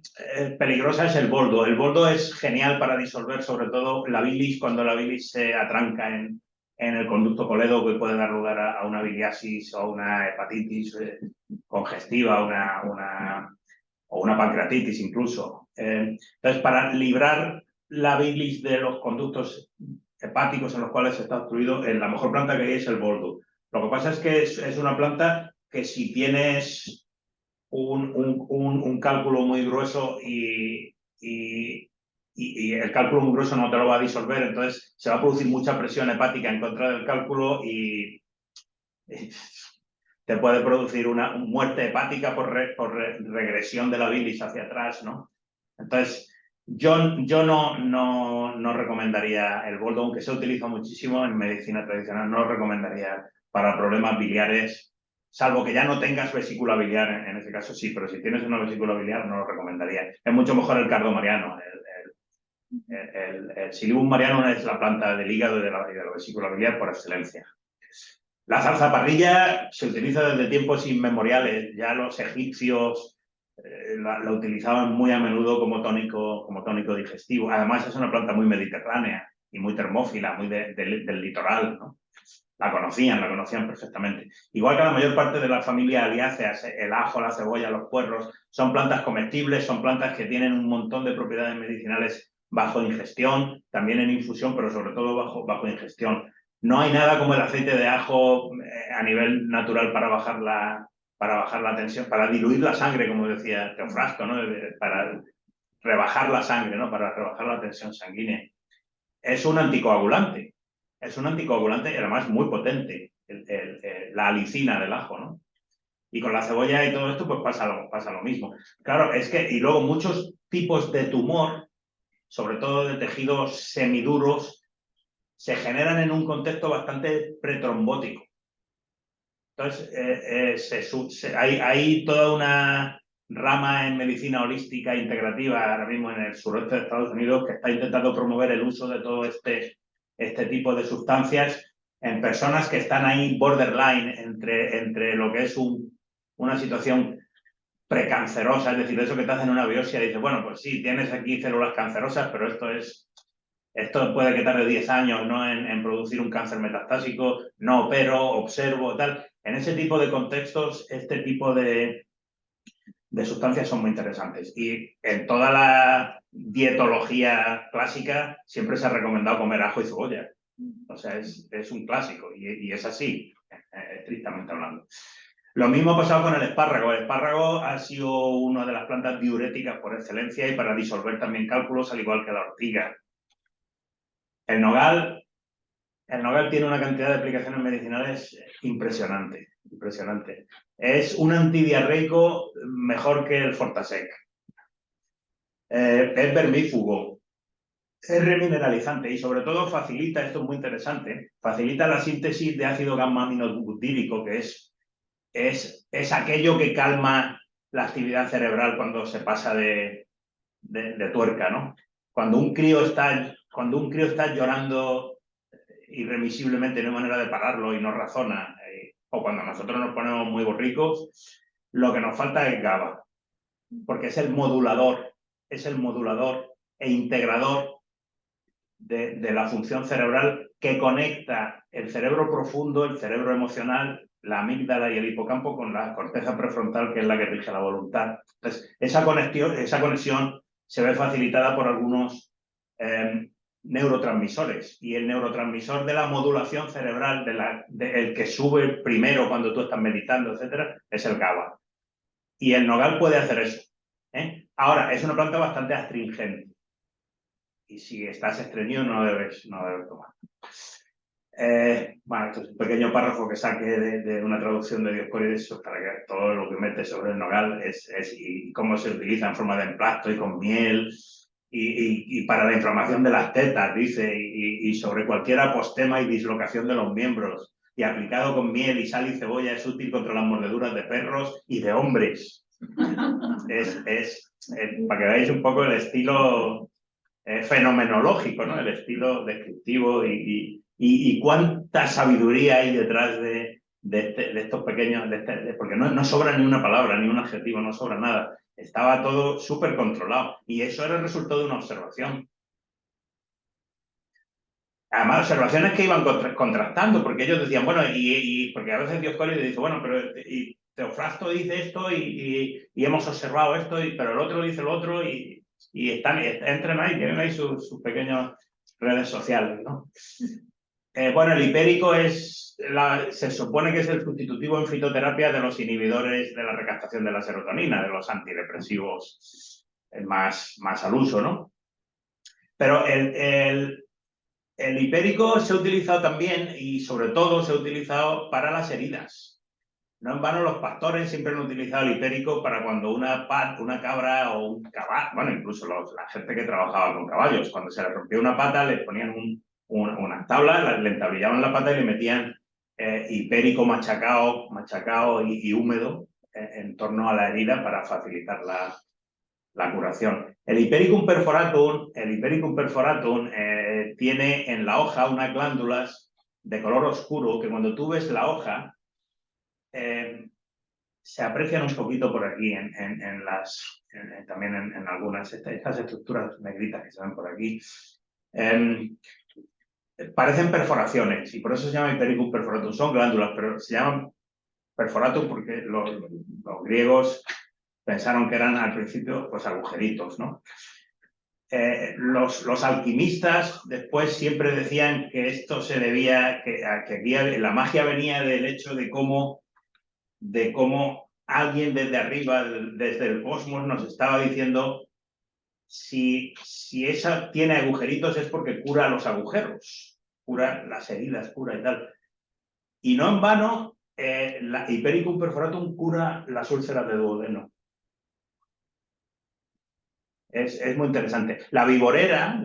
peligrosa es el boldo. El boldo es genial para disolver sobre todo la bilis cuando la bilis se atranca en el conducto colédoco y puede dar lugar a una biliasis o una hepatitis congestiva, o una pancreatitis incluso. Entonces, para librar la bilis de los conductos hepáticos en los cuales se está obstruido, la mejor planta que hay es el boldo. Lo que pasa es que es una planta que si tienes un cálculo muy grueso y el cálculo muy grueso no te lo va a disolver, entonces se va a producir mucha presión hepática en contra del cálculo y te puede producir una muerte hepática por regresión de la bilis hacia atrás, ¿no? Entonces, yo no recomendaría el boldo, aunque se utiliza muchísimo en medicina tradicional, no lo recomendaría para problemas biliares, salvo que ya no tengas vesícula biliar, en ese caso sí, pero si tienes una vesícula biliar no lo recomendaría. Es mucho mejor el cardo mariano. El Silibum mariano es la planta del hígado y de la vesícula biliar por excelencia. La zarzaparrilla se utiliza desde tiempos inmemoriales. Ya los egipcios la utilizaban muy a menudo como tónico digestivo. Además, es una planta muy mediterránea y muy termófila, muy del litoral, ¿no? La conocían perfectamente. Igual que la mayor parte de la familia aliáceas, el ajo, la cebolla, los puerros, son plantas comestibles, son plantas que tienen un montón de propiedades medicinales bajo ingestión, también en infusión, pero sobre todo bajo ingestión. No hay nada como el aceite de ajo a nivel natural para bajar la tensión, para diluir la sangre, como decía Teofrasto, ¿no? Para rebajar la sangre, ¿no? Para rebajar la tensión sanguínea. Es un anticoagulante y además muy potente, la alicina del ajo, ¿no? Y con la cebolla y todo esto, pues pasa lo mismo. Claro, es que, y luego muchos tipos de tumor, sobre todo de tejidos semiduros, se generan en un contexto bastante pretrombótico. Entonces, hay toda una rama en medicina holística integrativa ahora mismo en el suroeste de Estados Unidos que está intentando promover el uso de todo este tipo de sustancias en personas que están ahí borderline entre lo que es una situación precancerosa, es decir, eso que te hacen una biopsia y dices, bueno, pues sí, tienes aquí células cancerosas, pero esto puede que tarde 10 años, ¿no? En producir un cáncer metastásico, no opero, observo, tal. En ese tipo de contextos, este tipo de sustancias son muy interesantes. Y en toda la dietología clásica siempre se ha recomendado comer ajo y cebolla. O sea, es un clásico y es así, estrictamente hablando. Lo mismo ha pasado con el espárrago. El espárrago ha sido una de las plantas diuréticas por excelencia y para disolver también cálculos, al igual que la ortiga. El nogal tiene una cantidad de aplicaciones medicinales impresionante. Es un antidiarreico mejor que el Fortasec. Es vermífugo, es remineralizante y sobre todo facilita, esto es muy interesante, facilita la síntesis de ácido gamma-aminobutírico, que es aquello que calma la actividad cerebral cuando se pasa de tuerca, ¿no? Cuando un crío está llorando irremisiblemente, no hay manera de pararlo y no razona, o cuando nosotros nos ponemos muy borricos, lo que nos falta es GABA, porque es el modulador e integrador de la función cerebral que conecta el cerebro profundo, el cerebro emocional, la amígdala y el hipocampo con la corteza prefrontal, que es la que rige la voluntad. Entonces, esa conexión se ve facilitada por algunos neurotransmisores, y el neurotransmisor de la modulación cerebral, el que sube primero cuando tú estás meditando, etcétera, es el GABA. Y el nogal puede hacer eso. Ahora, es una planta bastante astringente. Y si estás estreñido no debes tomar. Bueno, esto es un pequeño párrafo que saqué de una traducción de Dioscórides para que todo lo que mete sobre el nogal y cómo se utiliza en forma de emplasto y con miel y para la inflamación de las tetas, dice, y sobre cualquier apostema y dislocación de los miembros. Y aplicado con miel y sal y cebolla es útil contra las mordeduras de perros y de hombres. Para que veáis un poco el estilo fenomenológico, ¿no? El estilo descriptivo y cuánta sabiduría hay detrás de estos pequeños, porque no sobra ni una palabra, ni un adjetivo, no sobra nada. Estaba todo súper controlado y eso era el resultado de una observación. Además, observaciones que iban contrastando, porque ellos decían, bueno, porque a veces Dioscórides dice, bueno, pero Teofrasto dice esto y hemos observado esto, pero el otro dice lo otro y entran ahí, tienen ahí sus pequeñas redes sociales, ¿no? Bueno, el hipérico se supone que es el sustitutivo en fitoterapia de los inhibidores de la recaptación de la serotonina, de los antidepresivos más al uso, ¿no? Pero el hipérico se ha utilizado también, y sobre todo se ha utilizado para las heridas. No en vano los pastores siempre han utilizado el hipérico para cuando una cabra o un caballo, bueno, incluso la gente que trabajaba con caballos, cuando se les rompía una pata, les ponían unas tablas, le entablillaban la pata y le metían hipérico machacado y húmedo en torno a la herida para facilitar la curación. El Hipericum perforatum tiene en la hoja unas glándulas de color oscuro que cuando tú ves la hoja se aprecian un poquito por aquí también en algunas estas estructuras negritas que se ven por aquí. Parecen perforaciones y por eso se llama Hipericum perforatum. Son glándulas, pero se llaman perforatum porque los griegos pensaron que eran al principio pues agujeritos, ¿no? Los alquimistas después siempre decían que esto se debía, que aquí la magia venía del hecho de cómo alguien desde arriba, desde el cosmos, nos estaba diciendo si esa tiene agujeritos es porque cura los agujeros, cura las heridas, cura y tal. Y no en vano, la Hipericum perforatum cura las úlceras de duodeno. Es muy interesante. La viborera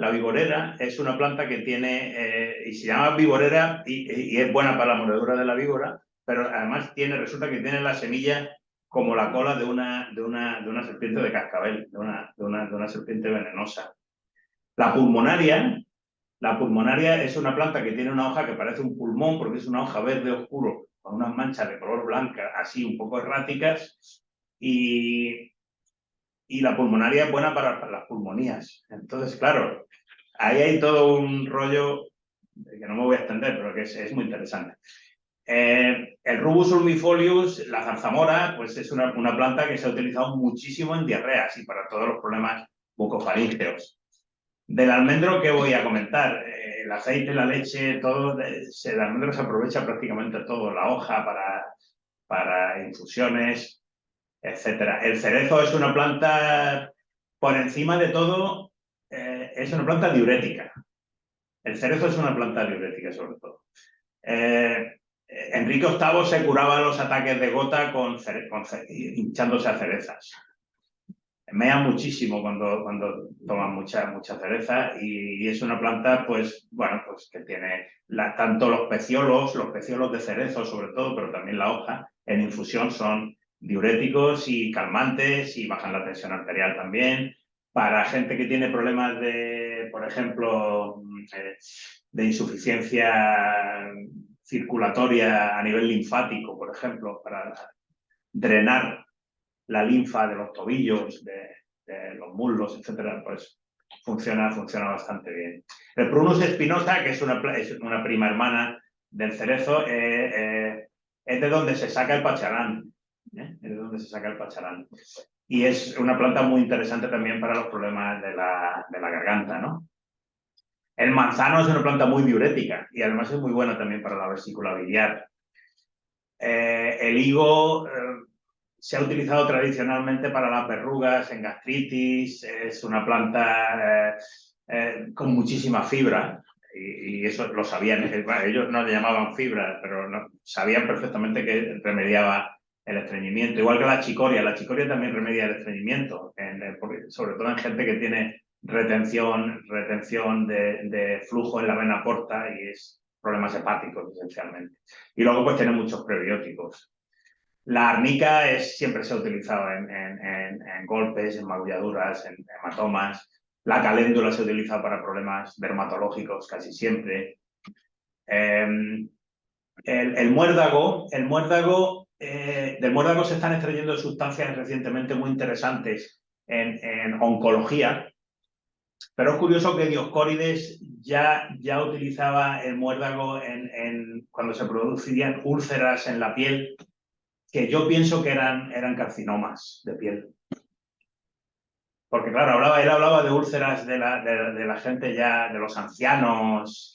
es una planta que tiene, y se llama viborera y es buena para la mordedura de la víbora, pero además resulta que tiene la semilla como la cola de una serpiente de cascabel, de una serpiente venenosa. La pulmonaria es una planta que tiene una hoja que parece un pulmón porque es una hoja verde oscuro con unas manchas de color blanca, así un poco erráticas, y la pulmonaria es buena para las pulmonías. Entonces, claro, ahí hay todo un rollo que no me voy a extender, pero que es muy interesante. El Rubus ulmifolius, la zarzamora, pues es una planta que se ha utilizado muchísimo en diarreas y para todos los problemas bucofaríngeos. Del almendro, ¿qué voy a comentar? El aceite, la leche, todo, el almendro se aprovecha prácticamente todo, la hoja para infusiones, etcétera. El cerezo es una planta, por encima de todo, es una planta diurética. El cerezo es una planta diurética, sobre todo. Enrique VIII se curaba los ataques de gota hinchándose a cerezas. Mea muchísimo cuando toman mucha cereza y es una planta, pues, bueno, pues que tiene tanto los peciolos de cerezo sobre todo, pero también la hoja, en infusión son diuréticos y calmantes y bajan la tensión arterial también. Para gente que tiene problemas de, por ejemplo, de insuficiencia circulatoria a nivel linfático, por ejemplo, para drenar la linfa de los tobillos, de los muslos, etcétera, pues funciona bastante bien. El Prunus espinosa, que es una prima hermana del cerezo, es de donde se saca el pacharán. Es de donde se saca el pacharán. Y es una planta muy interesante también para los problemas de la garganta, ¿no? El manzano es una planta muy diurética y además es muy buena también para la vesícula biliar. El higo se ha utilizado tradicionalmente para las verrugas, en gastritis, es una planta con muchísima fibra y eso lo sabían, ellos no le llamaban fibra, pero sabían perfectamente que remediaba el estreñimiento, igual que la chicoria también remedia el estreñimiento, sobre todo en gente que tiene retención de flujo en la vena porta y es problemas hepáticos esencialmente. Y luego pues tiene muchos prebióticos. La arnica siempre se ha utilizado en golpes, en magulladuras, en hematomas. La caléndula se utiliza para problemas dermatológicos casi siempre. El muérdago, del muérdago se están extrayendo sustancias recientemente muy interesantes en oncología, pero es curioso que Dioscórides ya utilizaba el muérdago cuando se producían úlceras en la piel, que yo pienso que eran carcinomas de piel. Porque claro, él hablaba de úlceras de la gente ya, de los ancianos,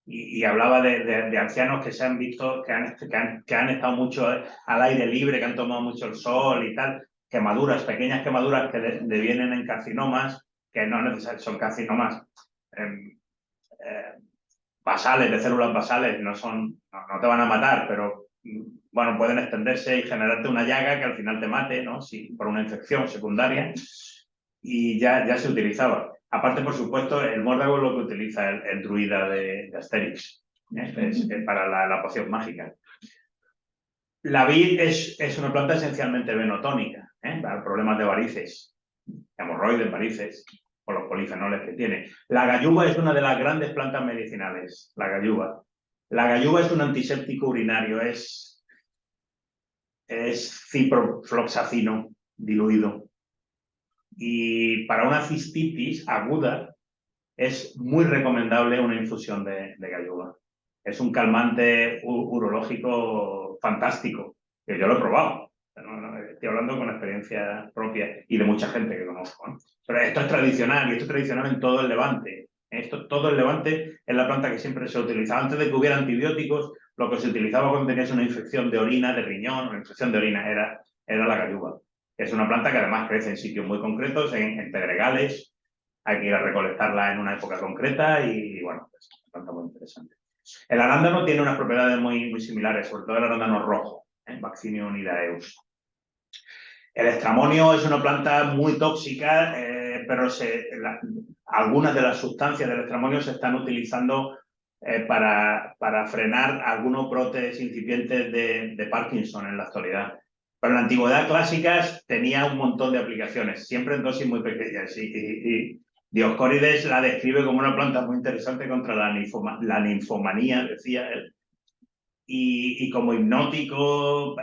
y hablaba de ancianos que se han visto, que han estado mucho al aire libre, que han tomado mucho el sol y tal, pequeñas quemaduras que devienen en carcinomas, que no necesariamente son carcinomas basales, de células basales, no te van a matar, pero bueno, pueden extenderse y generarte una llaga que al final te mate, ¿no? Por una infección secundaria, y ya se utilizaba. Aparte, por supuesto, el muérdago es lo que utiliza el druida de Asterix, es para la poción mágica. La vid es una planta esencialmente venotónica, para problemas de varices, hemorroides, varices, por los polifenoles que tiene. La gayuba es una de las grandes plantas medicinales, la gayuba. La gayuba es un antiséptico urinario, es ciprofloxacino diluido. Y para una cistitis aguda es muy recomendable una infusión de gayuba. Es un calmante urológico fantástico, que yo lo he probado. estoy hablando con experiencia propia y de mucha gente que conozco, ¿no? Pero esto es tradicional, y esto es tradicional en todo el Levante. Todo el Levante es la planta que siempre se ha utilizado. Antes de que hubiera antibióticos, lo que se utilizaba cuando tenías una infección de orina, de riñón, una infección de orina, era la cayuba. Es una planta que además crece en sitios muy concretos, en pedregales. Hay que ir a recolectarla en una época concreta y bueno, es una planta muy interesante. El arándano tiene unas propiedades muy similares, sobre todo el arándano rojo, Vaccinium nidaeus. El estramonio es una planta muy tóxica, pero algunas de las sustancias del estramonio se están utilizando para frenar algunos brotes incipientes de Parkinson en la actualidad. Pero en la antigüedad clásica tenía un montón de aplicaciones, siempre en dosis muy pequeñas. Y Dioscórides la describe como una planta muy interesante contra la ninfomanía, decía él. Y como hipnótico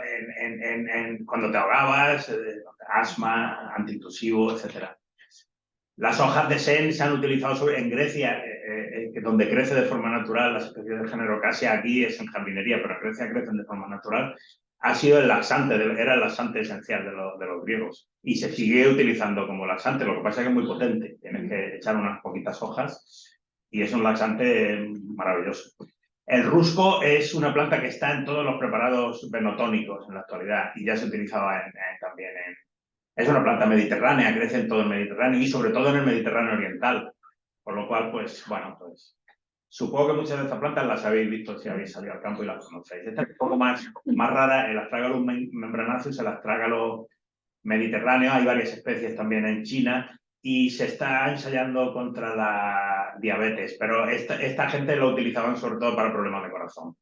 cuando te ahogabas, asma, antitusivo, etc. Las hojas de sen se han utilizado en Grecia, donde crece de forma natural las especies del género Cassia, aquí es en jardinería, pero en Grecia crecen de forma natural. Ha sido el laxante, era el laxante esencial de los griegos y se sigue utilizando como laxante, lo que pasa es que es muy potente, tienes que echar unas poquitas hojas y es un laxante maravilloso. El rusco es una planta que está en todos los preparados venotónicos en la actualidad y ya se utilizaba también en... Es una planta mediterránea, crece en todo el Mediterráneo y sobre todo en el Mediterráneo oriental, por lo cual, pues, bueno, pues supongo que muchas de estas plantas las habéis visto si habéis salido al campo y las conocéis. Esta es un poco más rara, el Astragalus membranaceus, el astrágalo mediterráneo, hay varias especies también en China y se está ensayando contra la diabetes, pero esta gente lo utilizaban sobre todo para problemas de corazón,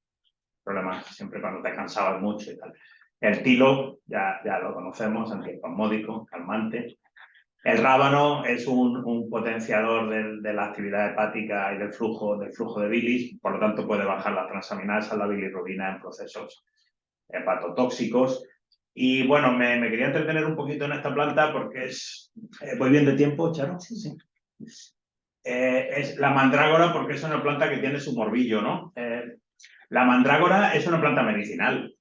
problemas siempre cuando te cansabas mucho y tal. El tilo, ya lo conocemos, antiespasmódico, calmante. El rábano es un potenciador de la actividad hepática y del flujo de bilis, por lo tanto puede bajar las transaminasas, la bilirrubina en procesos hepatotóxicos. Y bueno, me quería entretener un poquito en esta planta porque voy bien de tiempo, Charo. Sí. Es la mandrágora porque es una planta que tiene su morbillo, ¿no? La mandrágora es una planta medicinal.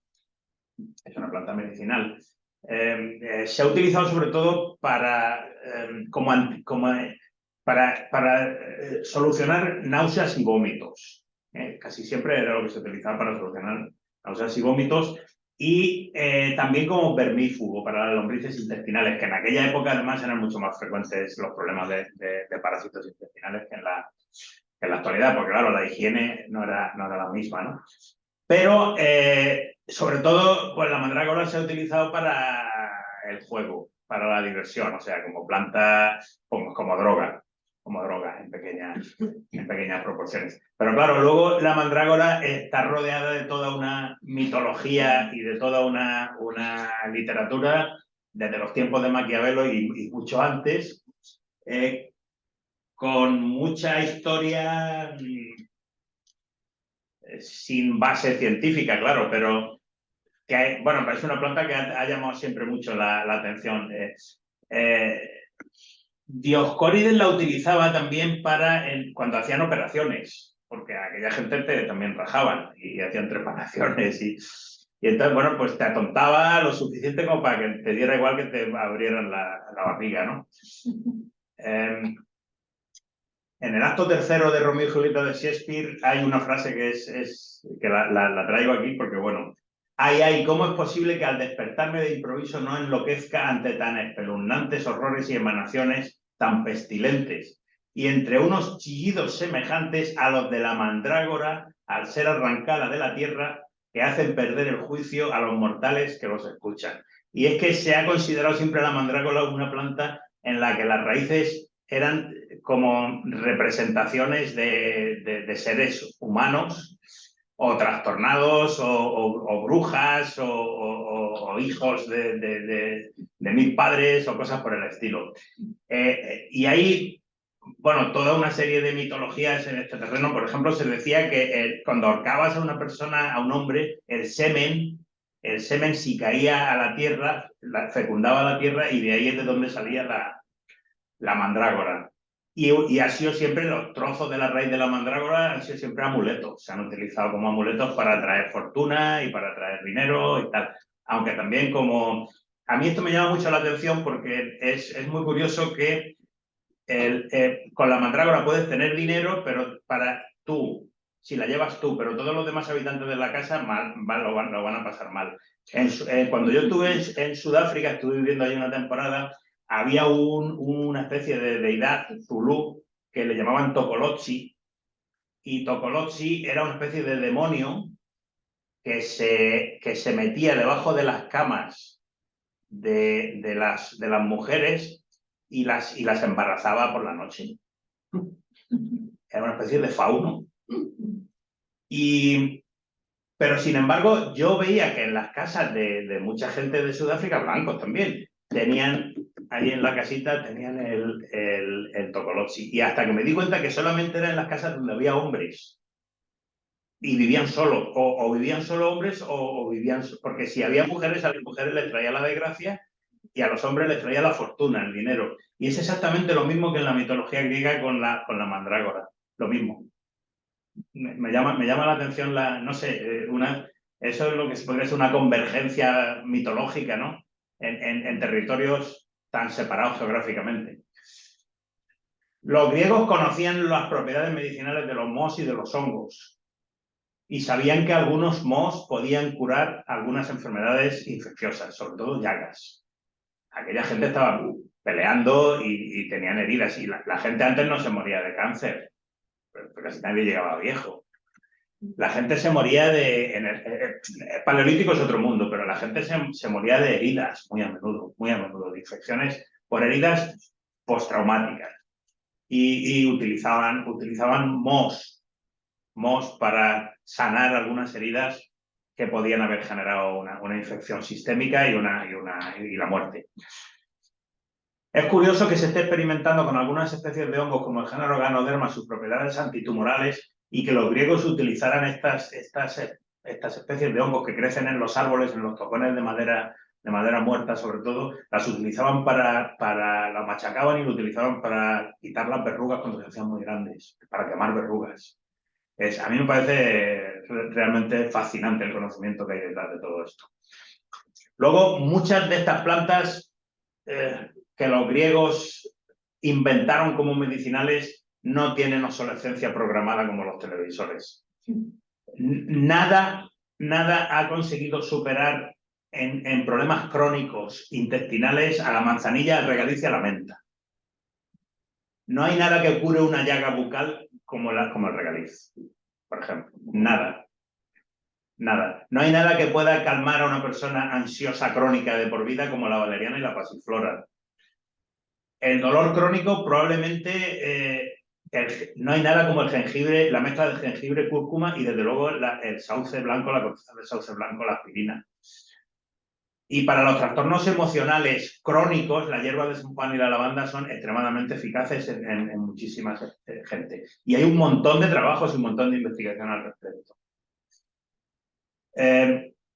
Es una planta medicinal. Se ha utilizado sobre todo para solucionar náuseas y vómitos. Casi siempre era lo que se utilizaba para solucionar náuseas y vómitos. Y también como vermífugo para las lombrices intestinales, que en aquella época además eran mucho más frecuentes los problemas de parásitos intestinales que en la actualidad, porque claro, la higiene no era la misma, ¿no? Pero sobre todo, pues la mandrágora se ha utilizado para el juego, para la diversión, o sea, como planta, como droga en pequeñas proporciones. Pero claro, luego la mandrágora está rodeada de toda una mitología y de toda una literatura desde los tiempos de Maquiavelo y mucho antes, con mucha historia sin base científica, claro, pero que bueno, es una planta que ha llamado siempre mucho la atención. Dioscórides la utilizaba también cuando hacían operaciones, porque aquella gente también rajaban y hacían trepanaciones y entonces, bueno, pues te atontaba lo suficiente como para que te diera igual que te abrieran la barriga, ¿no? En el acto tercero de Romeo y Julieta de Shakespeare hay una frase que la traigo aquí porque, bueno, ay, ¿cómo es posible que al despertarme de improviso no enloquezca ante tan espeluznantes horrores y emanaciones tan pestilentes? Y entre unos chillidos semejantes a los de la mandrágora al ser arrancada de la tierra que hacen perder el juicio a los mortales que los escuchan. Y es que se ha considerado siempre la mandrágora una planta en la que las raíces eran como representaciones de seres humanos o trastornados o brujas o hijos de 1000 padres o cosas por el estilo. Y hay, bueno, toda una serie de mitologías en este terreno. Por ejemplo, se decía que cuando ahorcabas a una persona, a un hombre, el semen si caía a la tierra, fecundaba la tierra y de ahí es de donde salía la mandrágora. Y ha sido siempre, los trozos de la raíz de la mandrágora han sido siempre amuletos. Se han utilizado como amuletos para traer fortuna y para traer dinero y tal. Aunque también como a mí esto me llama mucho la atención porque es muy curioso que con la mandrágora puedes tener dinero, pero para tú, si la llevas tú, pero todos los demás habitantes de la casa lo van a pasar mal. Cuando yo estuve en Sudáfrica, estuve viviendo ahí una temporada, había una especie de deidad, Zulú, que le llamaban Tokolotsi, y Tokolotsi era una especie de demonio que se metía debajo de las camas de las mujeres y las embarazaba por la noche. Era una especie de fauno. Pero sin embargo, yo veía que en las casas de mucha gente de Sudáfrica, blancos también, tenían ahí en la casita tenían el Tokolotsi. Y hasta que me di cuenta que solamente era en las casas donde había hombres y vivían solos, o vivían solo hombres o vivían... Porque si había mujeres, a las mujeres les traía la desgracia y a los hombres les traía la fortuna, el dinero. Y es exactamente lo mismo que en la mitología griega con la mandrágora, lo mismo. Me llama la atención no sé, eso es lo que se podría ser una convergencia mitológica, ¿no? En territorios tan separados geográficamente. Los griegos conocían las propiedades medicinales de los mohos y de los hongos y sabían que algunos mohos podían curar algunas enfermedades infecciosas, sobre todo llagas. Aquella gente estaba peleando y tenían heridas y la gente antes no se moría de cáncer, pero casi nadie llegaba viejo. La gente se moría de... Paleolítico es otro mundo, pero la gente se moría de heridas muy a menudo, de infecciones por heridas postraumáticas. Y utilizaban mohos para sanar algunas heridas que podían haber generado una infección sistémica y la muerte. Es curioso que se esté experimentando con algunas especies de hongos como el género Ganoderma sus propiedades antitumorales y que los griegos utilizaran estas especies de hongos que crecen en los árboles, en los tocones de madera muerta sobre todo, las utilizaban las machacaban y lo utilizaban para quitar las verrugas cuando se hacían muy grandes, para quemar verrugas. A mí me parece realmente fascinante el conocimiento que hay detrás de todo esto. Luego, muchas de estas plantas que los griegos inventaron como medicinales no tienen obsolescencia programada como los televisores. Nada ha conseguido superar en problemas crónicos intestinales a la manzanilla, al regaliz y a la menta. No hay nada que cure una llaga bucal como el regaliz, por ejemplo. Nada. No hay nada que pueda calmar a una persona ansiosa crónica de por vida como la valeriana y la pasiflora. El dolor crónico probablemente no hay nada como el jengibre, la mezcla de jengibre, cúrcuma y desde luego el sauce blanco, la corteza del sauce blanco, la aspirina. Y para los trastornos emocionales crónicos, la hierba de San Juan y la lavanda son extremadamente eficaces en muchísima gente. Y hay un montón de trabajos y un montón de investigación al respecto.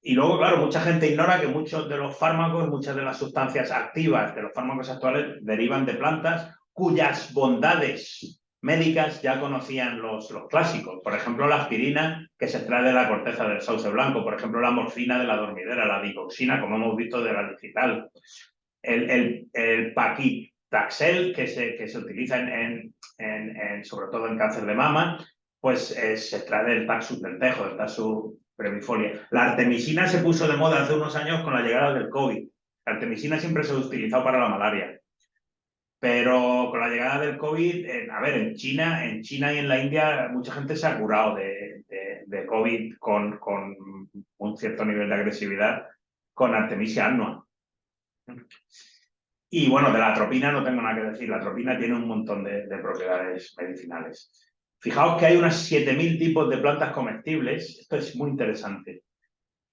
Y luego, claro, mucha gente ignora que muchos de los fármacos, muchas de las sustancias activas de los fármacos actuales derivan de plantas cuyas bondades médicas ya conocían los clásicos. Por ejemplo, la aspirina, que se extrae de la corteza del sauce blanco. Por ejemplo, la morfina de la dormidera, la digoxina, como hemos visto, de la digital. El paclitaxel, que se utiliza sobre todo en cáncer de mama, pues se extrae del taxus del tejo, del taxus brevifolia. La artemisina se puso de moda hace unos años con la llegada del COVID. La artemisina siempre se ha utilizado para la malaria. Pero con la llegada del COVID, en China y en la India, mucha gente se ha curado de COVID con un cierto nivel de agresividad con Artemisia annua. Y bueno, de la atropina no tengo nada que decir. La atropina tiene un montón de propiedades medicinales. Fijaos que hay unos 7.000 tipos de plantas comestibles. Esto es muy interesante.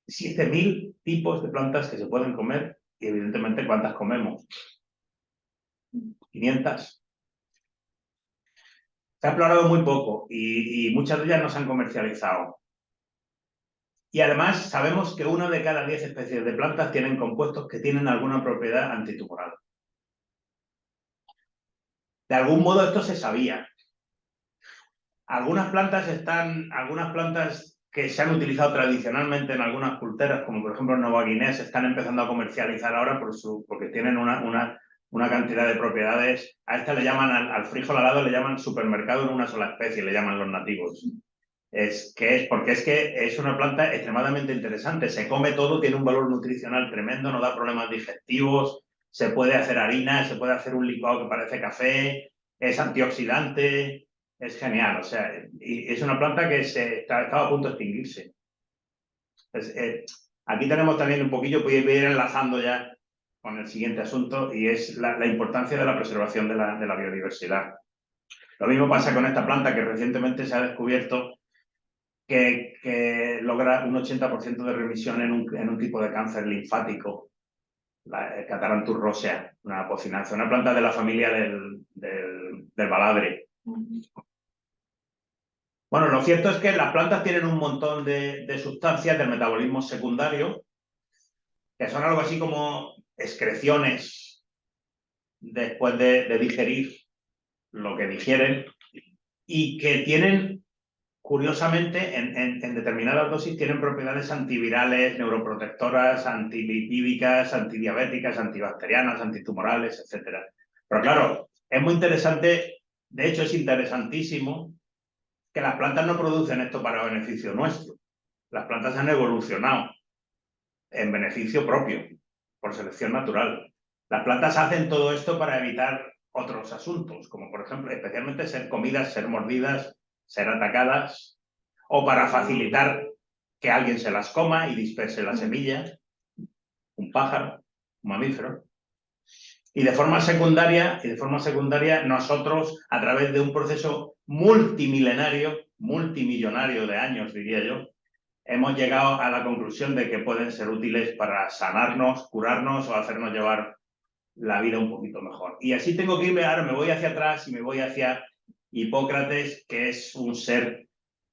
7.000 tipos de plantas que se pueden comer y evidentemente ¿cuántas comemos? 500. Se ha explorado muy poco y muchas de ellas no se han comercializado. Y además sabemos que 1 de cada 10 especies de plantas tienen compuestos que tienen alguna propiedad antitumoral. De algún modo esto se sabía. Algunas plantas que se han utilizado tradicionalmente en algunas culturas, como por ejemplo en Nueva Guinea, se están empezando a comercializar ahora porque tienen una cantidad de propiedades. A esta le llaman, al frijol alado le llaman supermercado en una sola especie, le llaman los nativos. Porque es que es una planta extremadamente interesante, se come todo, tiene un valor nutricional tremendo, no da problemas digestivos, se puede hacer harina, se puede hacer un licuado que parece café, es antioxidante, es genial, o sea, y es una planta que estaba a punto de extinguirse. Entonces, aquí tenemos también un poquillo, voy a ir enlazando ya con el siguiente asunto, y es la importancia de la preservación de la biodiversidad. Lo mismo pasa con esta planta, que recientemente se ha descubierto que logra un 80% de remisión en un tipo de cáncer linfático, la Catharanthus rosea, una apocinácea, una planta de la familia del baladre. Bueno, lo cierto es que las plantas tienen un montón de sustancias del metabolismo secundario, que son algo así como excreciones después de digerir lo que digieren, y que tienen, curiosamente, en determinadas dosis tienen propiedades antivirales, neuroprotectoras, antilipídicas, antidiabéticas, antibacterianas, antitumorales, etc. Pero claro, es muy interesante, de hecho es interesantísimo, que las plantas no producen esto para beneficio nuestro. Las plantas han evolucionado en beneficio propio, por selección natural. Las plantas hacen todo esto para evitar otros asuntos, como por ejemplo, especialmente ser comidas, ser mordidas, ser atacadas, o para facilitar que alguien se las coma y disperse las semillas, un pájaro, un mamífero. Y de forma secundaria, nosotros, a través de un proceso multimillonario de años, diría yo, hemos llegado a la conclusión de que pueden ser útiles para sanarnos, curarnos o hacernos llevar la vida un poquito mejor. Y así tengo que irme, ahora me voy hacia atrás y me voy hacia Hipócrates, que es un ser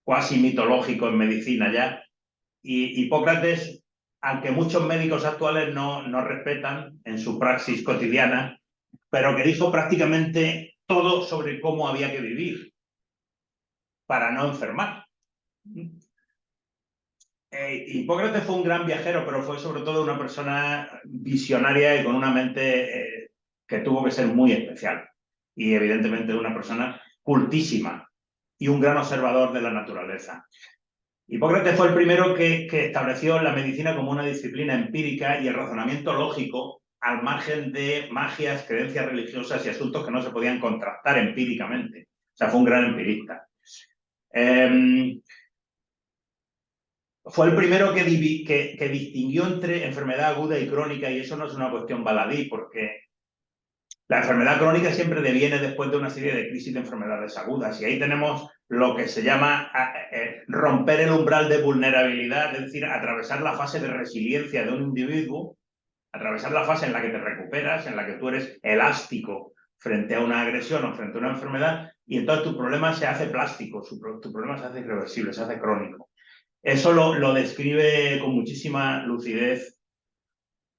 cuasi mitológico en medicina ya. Y Hipócrates, aunque muchos médicos actuales no respetan en su praxis cotidiana, pero que dijo prácticamente todo sobre cómo había que vivir para no enfermar. Hipócrates fue un gran viajero, pero fue sobre todo una persona visionaria y con una mente que tuvo que ser muy especial. Y evidentemente una persona cultísima y un gran observador de la naturaleza. Hipócrates fue el primero que estableció la medicina como una disciplina empírica y el razonamiento lógico al margen de magias, creencias religiosas y asuntos que no se podían contrastar empíricamente. O sea, fue un gran empirista. Fue el primero que distinguió entre enfermedad aguda y crónica, y eso no es una cuestión baladí, porque la enfermedad crónica siempre deviene después de una serie de crisis de enfermedades agudas, y ahí tenemos lo que se llama romper el umbral de vulnerabilidad, es decir, atravesar la fase de resiliencia de un individuo, atravesar la fase en la que te recuperas, en la que tú eres elástico frente a una agresión o frente a una enfermedad, y entonces tu problema se hace plástico, tu problema se hace irreversible, se hace crónico. Eso lo describe con muchísima lucidez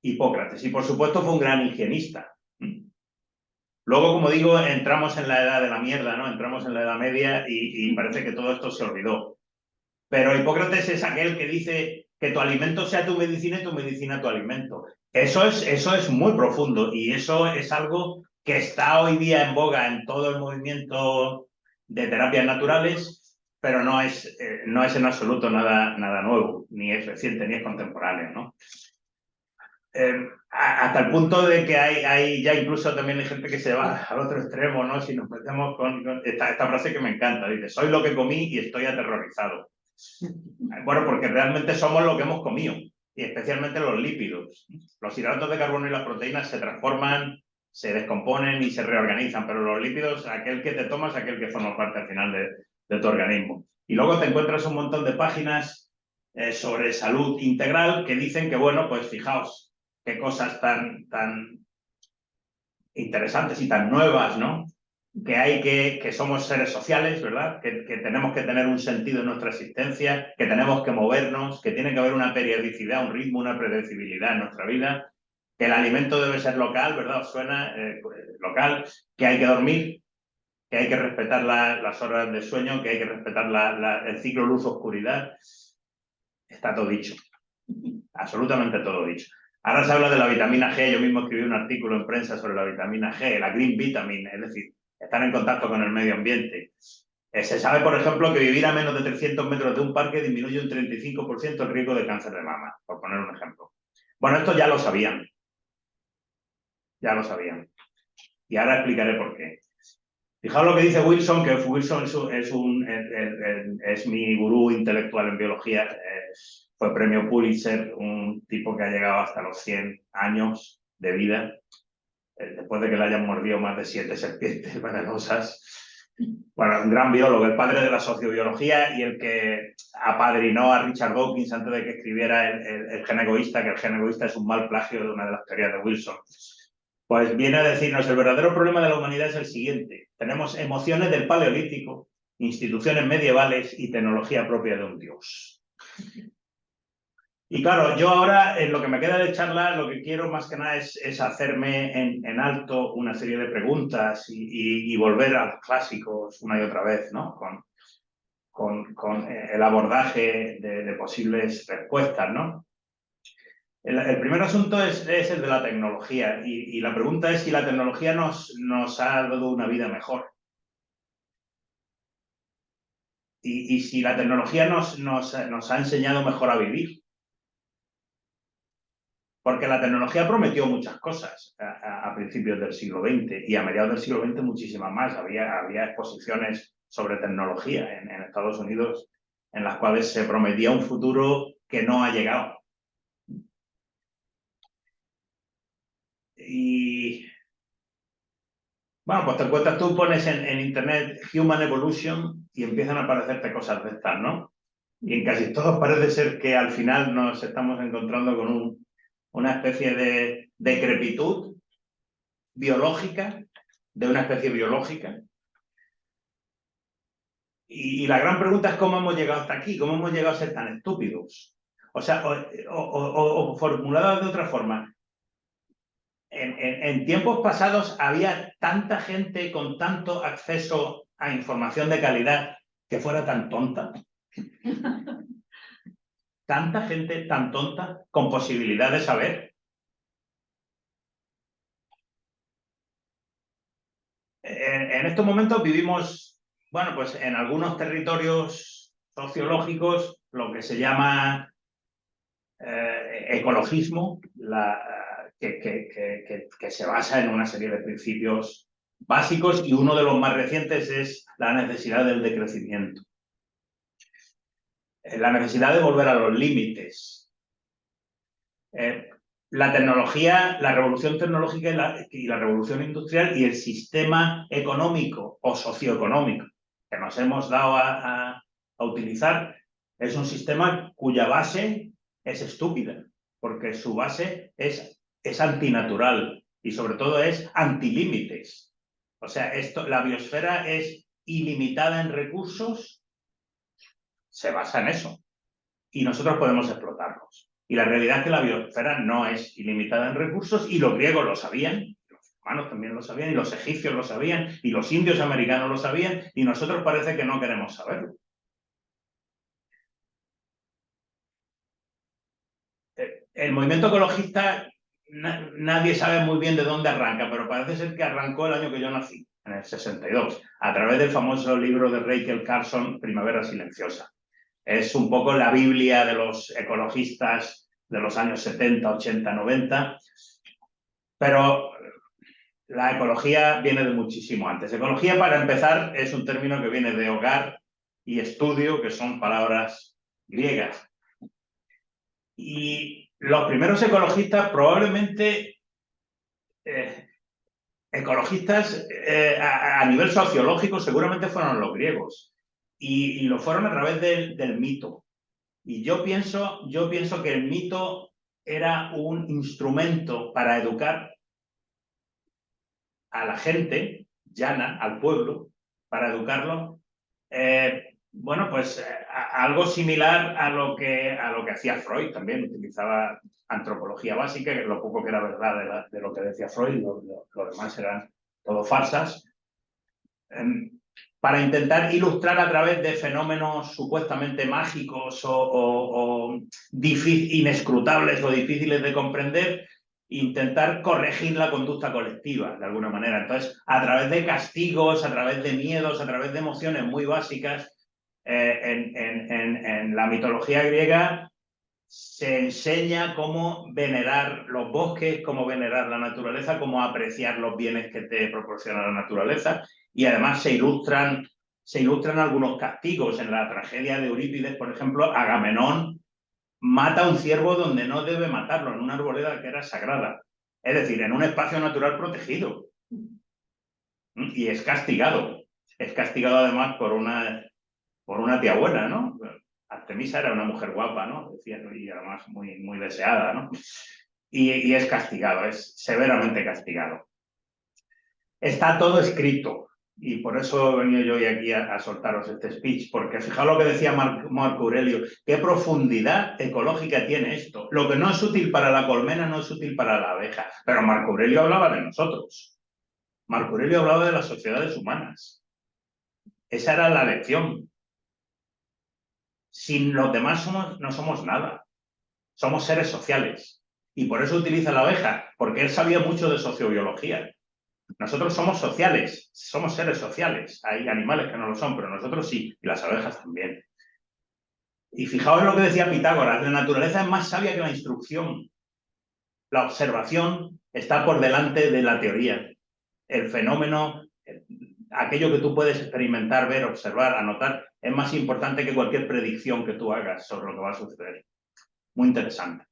Hipócrates, y por supuesto fue un gran higienista. Luego, como digo, entramos en la edad de la mierda, ¿no? Entramos en la Edad Media y parece que todo esto se olvidó. Pero Hipócrates es aquel que dice que tu alimento sea tu medicina y tu medicina tu alimento. Eso es muy profundo, y eso es algo que está hoy día en boga en todo el movimiento de terapias naturales, pero no es en absoluto nada nuevo, ni es reciente, ni es contemporáneo, ¿no? Hasta el punto de que hay ya incluso también hay gente que se va al otro extremo, ¿no? Si nos metemos con esta frase que me encanta, dice: soy lo que comí y estoy aterrorizado. Bueno, porque realmente somos lo que hemos comido, y especialmente los lípidos. Los hidratos de carbono y las proteínas se transforman, se descomponen y se reorganizan, pero los lípidos, aquel que te tomas, aquel que forma parte al final de tu organismo. Y luego te encuentras un montón de páginas sobre salud integral que dicen que, bueno, pues fijaos qué cosas tan interesantes y tan nuevas, ¿no? Que hay que somos seres sociales, ¿verdad? Que tenemos que tener un sentido en nuestra existencia, que tenemos que movernos, que tiene que haber una periodicidad, un ritmo, una predecibilidad en nuestra vida, que el alimento debe ser local, ¿verdad? ¿Os suena? Local, que hay que dormir, que hay que respetar las horas de sueño, que hay que respetar el ciclo luz-oscuridad. está todo dicho. Absolutamente todo dicho. Ahora se habla de la vitamina G, yo mismo escribí un artículo en prensa sobre la vitamina G, la green vitamin, es decir, estar en contacto con el medio ambiente. Se sabe, por ejemplo, que vivir a menos de 300 metros de un parque disminuye un 35% el riesgo de cáncer de mama, por poner un ejemplo. Bueno, esto ya lo sabían. Ya lo sabían. Y ahora explicaré por qué. Fijaos lo que dice Wilson, que Wilson es mi gurú intelectual en biología. Fue premio Pulitzer, un tipo que ha llegado hasta los 100 años de vida, después de que le hayan mordido más de 7 serpientes venenosas. Bueno, un gran biólogo, el padre de la sociobiología y el que apadrinó a Richard Dawkins antes de que escribiera el gen egoísta, que el gen egoísta es un mal plagio de una de las teorías de Wilson. Pues viene a decirnos, el verdadero problema de la humanidad es el siguiente. Tenemos emociones del Paleolítico, instituciones medievales y tecnología propia de un dios. Y claro, yo ahora, en lo que me queda de charla, lo que quiero más que nada es hacerme en alto una serie de preguntas y volver a los clásicos una y otra vez, ¿no? Con el abordaje de posibles respuestas, ¿no? El primer asunto es el de la tecnología y la pregunta es si la tecnología nos ha dado una vida mejor. Y si la tecnología nos ha enseñado mejor a vivir. Porque la tecnología prometió muchas cosas a principios del siglo XX y a mediados del siglo XX muchísimas más. Había exposiciones sobre tecnología en Estados Unidos en las cuales se prometía un futuro que no ha llegado. Y bueno, pues te encuentras, tú pones en internet Human Evolution y empiezan a aparecerte cosas de estas, ¿no? Y en casi todos parece ser que al final nos estamos encontrando con una especie de decrepitud biológica, de una especie biológica. Y la gran pregunta es cómo hemos llegado hasta aquí, cómo hemos llegado a ser tan estúpidos. O sea, o formulado de otra forma, en tiempos pasados había tanta gente con tanto acceso a información de calidad que fuera tan tonta. Tanta gente tan tonta con posibilidad de saber. En estos momentos vivimos, bueno, pues en algunos territorios sociológicos lo que se llama ecologismo, que se basa en una serie de principios básicos y uno de los más recientes es la necesidad del decrecimiento. La necesidad de volver a los límites. La tecnología, la revolución tecnológica y la revolución industrial y el sistema económico o socioeconómico que nos hemos dado a utilizar es un sistema cuya base es estúpida, porque su base es antinatural y sobre todo es antilímites. O sea, la biosfera es ilimitada en recursos, se basa en eso y nosotros podemos explotarlos. Y la realidad es que la biosfera no es ilimitada en recursos y los griegos lo sabían, los romanos también lo sabían, y los egipcios lo sabían, y los indios americanos lo sabían, y nosotros parece que no queremos saberlo. El movimiento ecologista, nadie sabe muy bien de dónde arranca, pero parece ser que arrancó el año que yo nací, en el 62, a través del famoso libro de Rachel Carson, Primavera Silenciosa. Es un poco la Biblia de los ecologistas de los años 70, 80, 90, pero la ecología viene de muchísimo antes. Ecología, para empezar, es un término que viene de hogar y estudio, que son palabras griegas. Y los primeros ecologistas probablemente, ecologistas a nivel sociológico, seguramente fueron los griegos. Y lo fueron a través del mito. Y yo pienso que el mito era un instrumento para educar a la gente llana, al pueblo, para educarlo, bueno, pues algo similar a lo que hacía Freud también. Utilizaba antropología básica, que es lo poco que era verdad de lo que decía Freud, lo demás eran todo farsas. para intentar ilustrar a través de fenómenos supuestamente mágicos o inescrutables o difíciles de comprender, intentar corregir la conducta colectiva, de alguna manera. Entonces, a través de castigos, a través de miedos, a través de emociones muy básicas, en la mitología griega se enseña cómo venerar los bosques, cómo venerar la naturaleza, cómo apreciar los bienes que te proporciona la naturaleza, y además se ilustran algunos castigos. En la tragedia de Eurípides, por ejemplo, Agamenón mata a un ciervo donde no debe matarlo, en una arboleda que era sagrada, es decir, en un espacio natural protegido. Y es castigado además por una tía buena, ¿no? Artemisa era una mujer guapa, ¿no? Decía, y además muy, muy deseada, ¿no? Y es castigado, es severamente castigado. Está todo escrito, y por eso he venido yo hoy aquí a soltaros este speech, porque fijaos lo que decía Marco Aurelio, qué profundidad ecológica tiene esto. Lo que no es útil para la colmena no es útil para la abeja, pero Marco Aurelio hablaba de nosotros. Marco Aurelio hablaba de las sociedades humanas. Esa era la lección. Sin los demás no somos nada. Somos seres sociales. Y por eso utiliza la abeja, porque él sabía mucho de sociobiología. Nosotros somos sociales, somos seres sociales. Hay animales que no lo son, pero nosotros sí, y las abejas también. Y fijaos en lo que decía Pitágoras, la naturaleza es más sabia que la instrucción. La observación está por delante de la teoría. El fenómeno, aquello que tú puedes experimentar, ver, observar, anotar, es más importante que cualquier predicción que tú hagas sobre lo que va a suceder. Muy interesante.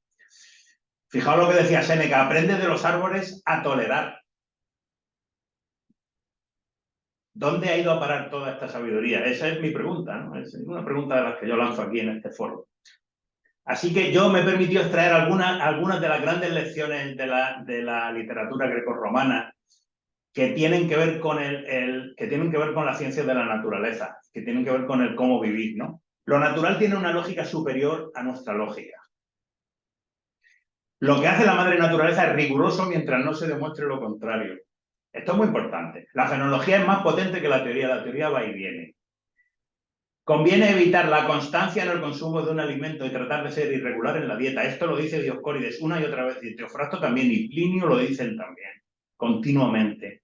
Fijaos lo que decía Séneca, aprende de los árboles a tolerar. ¿Dónde ha ido a parar toda esta sabiduría? Esa es mi pregunta, ¿no? Es una pregunta de las que yo lanzo aquí en este foro. Así que yo me he permitido extraer algunas de las grandes lecciones de la literatura grecorromana que tienen que ver con la ciencia de la naturaleza, que tienen que ver con el cómo vivir, ¿no? Lo natural tiene una lógica superior a nuestra lógica. Lo que hace la madre naturaleza es riguroso mientras no se demuestre lo contrario. Esto es muy importante. La fenología es más potente que la teoría va y viene. Conviene evitar la constancia en el consumo de un alimento y tratar de ser irregular en la dieta. Esto lo dice Dioscórides una y otra vez, y Teofrasto también, y Plinio lo dicen también, continuamente.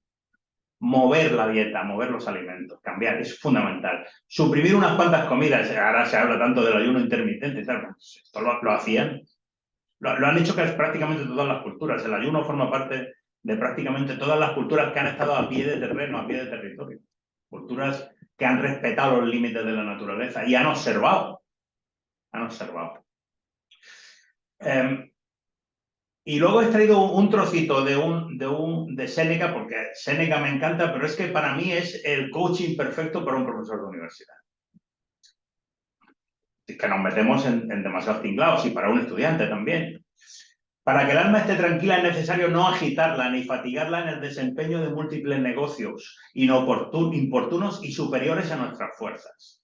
Mover la dieta, mover los alimentos, cambiar, es fundamental. Suprimir unas cuantas comidas, ahora se habla tanto del ayuno intermitente, esto lo hacían. Lo han hecho prácticamente todas las culturas. El ayuno forma parte de prácticamente todas las culturas que han estado a pie de terreno, a pie de territorio. Culturas que han respetado los límites de la naturaleza y han observado. Y luego he traído un trocito de Séneca, porque Séneca me encanta, pero es que para mí es el coaching perfecto para un profesor de universidad. Es que nos metemos en demasiados tinglados, y para un estudiante también. Para que el alma esté tranquila es necesario no agitarla ni fatigarla en el desempeño de múltiples negocios importunos y superiores a nuestras fuerzas.